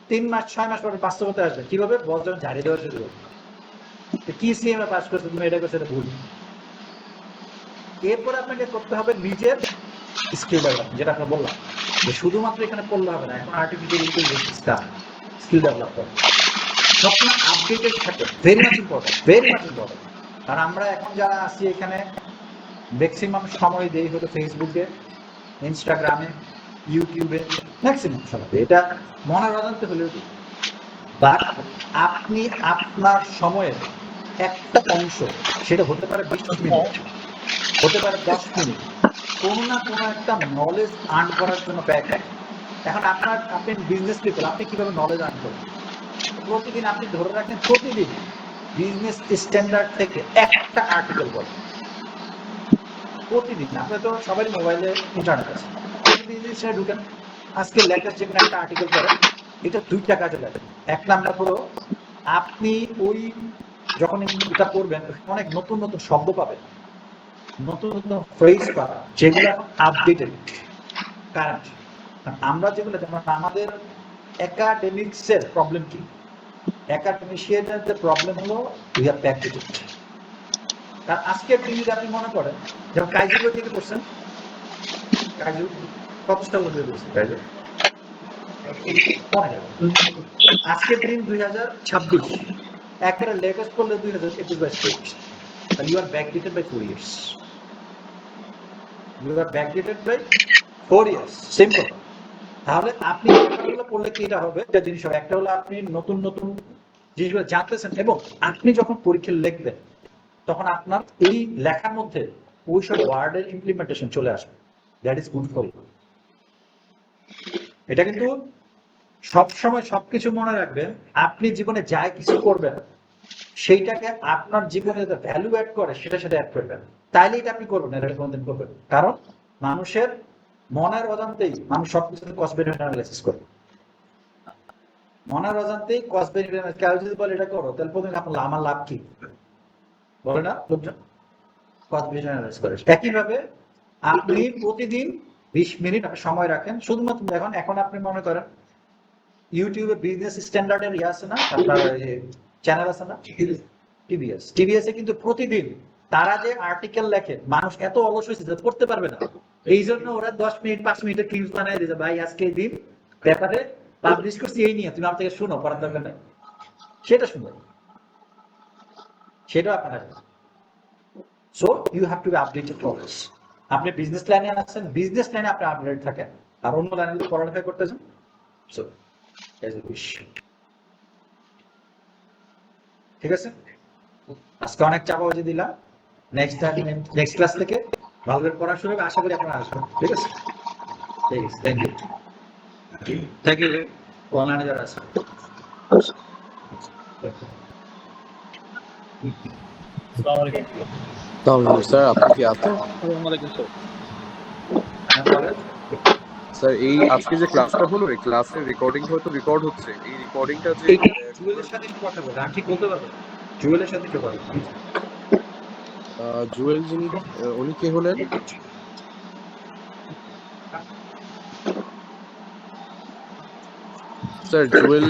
3 মাস 6 মাস পরে বাস্তবতা আসবে, কিভাবে বস যখন ঝাড়িয়ে দেওয়া শুরু করবে, কি সিএমএ পাস করছে তুমি, এটা করছে, এটা ভুল। এরপরে আপনাকে করতে হবে নিজের স্কিল ডেভেলপ, যেটা আমরা বললাম যে শুধুমাত্র এখানে পড়লে হবে না, এখন আর্টিফিশিয়াল ইন্টেলিজেন্সটা স্কিল ডেভেলপ করে সবসময় আপডেটেড থাকে, very much important, very much important. কারণ আমরা এখন যারা আছি এখানে ম্যাক্সিমাম সময় দেই হলো ফেসবুকে, ইনস্টাগ্রামে, ইউটিউবে, ম্যাক্সিমাম সময় এটা মনের অজান্তে হলেও কি, বাট আপনি আপনার সময়ের একটা অংশ, সেটা হতে পারে 20 মিনিট, হতে পারে 10 মিনিট, কোনো না কোনো একটা নলেজ আর্ন করার জন্য ব্যয় করেন। এখন আপনি বিজনেস পিপল, আপনি কিভাবে নলেজ আর্ন করবেন? প্রতিদিন আপনি ধরে রাখেন প্রতিদিন বিজনেস স্ট্যান্ডার্ড থেকে একটা আর্টিকেল পড়েন প্রতিদিন। আপনার তো সবাই মোবাইলে ইন্টারনেট আছে, বিজনেস ঢুকেন, আজকে লেটেস্ট যে কোনো একটা আর্টিকেল পড়েন, এটা 2টা কাজে লাগে। 1 নাম্বার হলো আপনি ওই যখন এটা পড়বেন অনেক নতুন নতুন শব্দ পাবেন, নতুন নতুন ফ্রেজ পাবেন, যেগুলো এখন আপডেটেড কারেন্ট। আমরা যেগুলো যেমন আমাদের একাডেমিক্সের প্রবলেম কি? একাডেমিশিয়ানদের প্রবলেম হলো উই আর ব্যাকডেটেড। কারণ আজকের দিন যদি আপনি মনে করেন, যেমন কাইজুর বই থেকে পড়ছেন, কাইজুর কত সাল ধরে পড়ছেন কাইজুর? আজকের দিন 2026, একেবারে লেটেস্ট করলে 2021-22, and you are backdated by 4 years. You are backdated by 4 years. Simple. তাহলে আপনি ব্যাপারগুলো পড়লে কি এটা হবে? একটা জিনিস হবে, একটা হলো আপনি নতুন নতুন জিনিসগুলো জানতেছেন, এবং আপনি যখন পরীক্ষা লিখবেন তখন আপনার এই লেখার মধ্যে ওই সব ওয়ার্ডের ইমপ্লিমেন্টেশন চলে আসবে। That is good for you. এটা কিন্তু সবসময় সবকিছু মনে রাখবেন, আপনি জীবনে যা কিছু করবেন সেইটাকে আপনার জীবনে যাতে ভ্যালু অ্যাড করে সেটার সাথে অ্যাড করবেন, তাইলে এটা আপনি করবেন, এটা কোনদিন করবেন। কারণ মানুষের মনের অজান্তেই মানুষ সবকিছু কস্ট বেনিফিট অ্যানালাইসিস করে। মনের অজান্তেই কস্ট বেনিফিট, কেউ যদি বলে এটা করো, তাহলে প্রথমে আপনার আমার লাভ কি বলে না লোকজন, কস্ট বেনিফিট অ্যানালাইসিস করে। একইভাবে আপনি প্রতিদিন 20 মিনিট আপনি সময় রাখেন শুধুমাত্র, এখন আপনি মনে করেন ইউটিউবে বিজনেস স্ট্যান্ডার্ডের ইয়ে আছে না, আপনার চ্যানেল আছে না, টিভিএস এ কিন্তু প্রতিদিন তারা যে আর্টিকেল লেখে, মানুষ এত অলস হয়েছে যে পড়তে পারবে না, এই জন্য ওরা 10 মিনিট 5 মিনিটের ক্লিপস বানায় দিয়েছে, ভাই আজকে এই দিন পেপারে পাবলিশ করছি এই নিয়ে, তুমি আমার থেকে শুনো, পড়ার দরকার নেই, সেটা শুনবে, সেটা আপনার। So you have to be updated always. আপনি বিজনেস লাইনে আছেন, বিজনেস লাইনে আপনি আপডেট থাকেন, আর অন্য লাইনে যদি পড়ালেখা করতেছেন, সো as a wish. ঠিক আছে, আজকে অনেক চাপাবাজি দিলাম। নেক্সট ক্লাস থেকে ভালো করে পড়া শুরু হবে, আশা করি আপনারা আসবেন। ঠিক আছে, ঠিক আছে, থ্যাংক ইউ। অনলাইনে যারা আছে, স্যার আপনি কি আছেন? আসসালামু আলাইকুম স্যার। স্যার এই আজকে যে ক্লাসটা হলো, এই ক্লাসের রেকর্ডিংটা হয়তো রেকর্ড হচ্ছে, এই রেকর্ডিংটা যে জুয়েলের সাথে একটু কথা বলবেন, আমি ঠিক বলতে পারবো, জুয়েলের সাথে একটু কথা বলবেন। জুয়েল যিনি, উনি কে হলেন? স্যার জুয়েল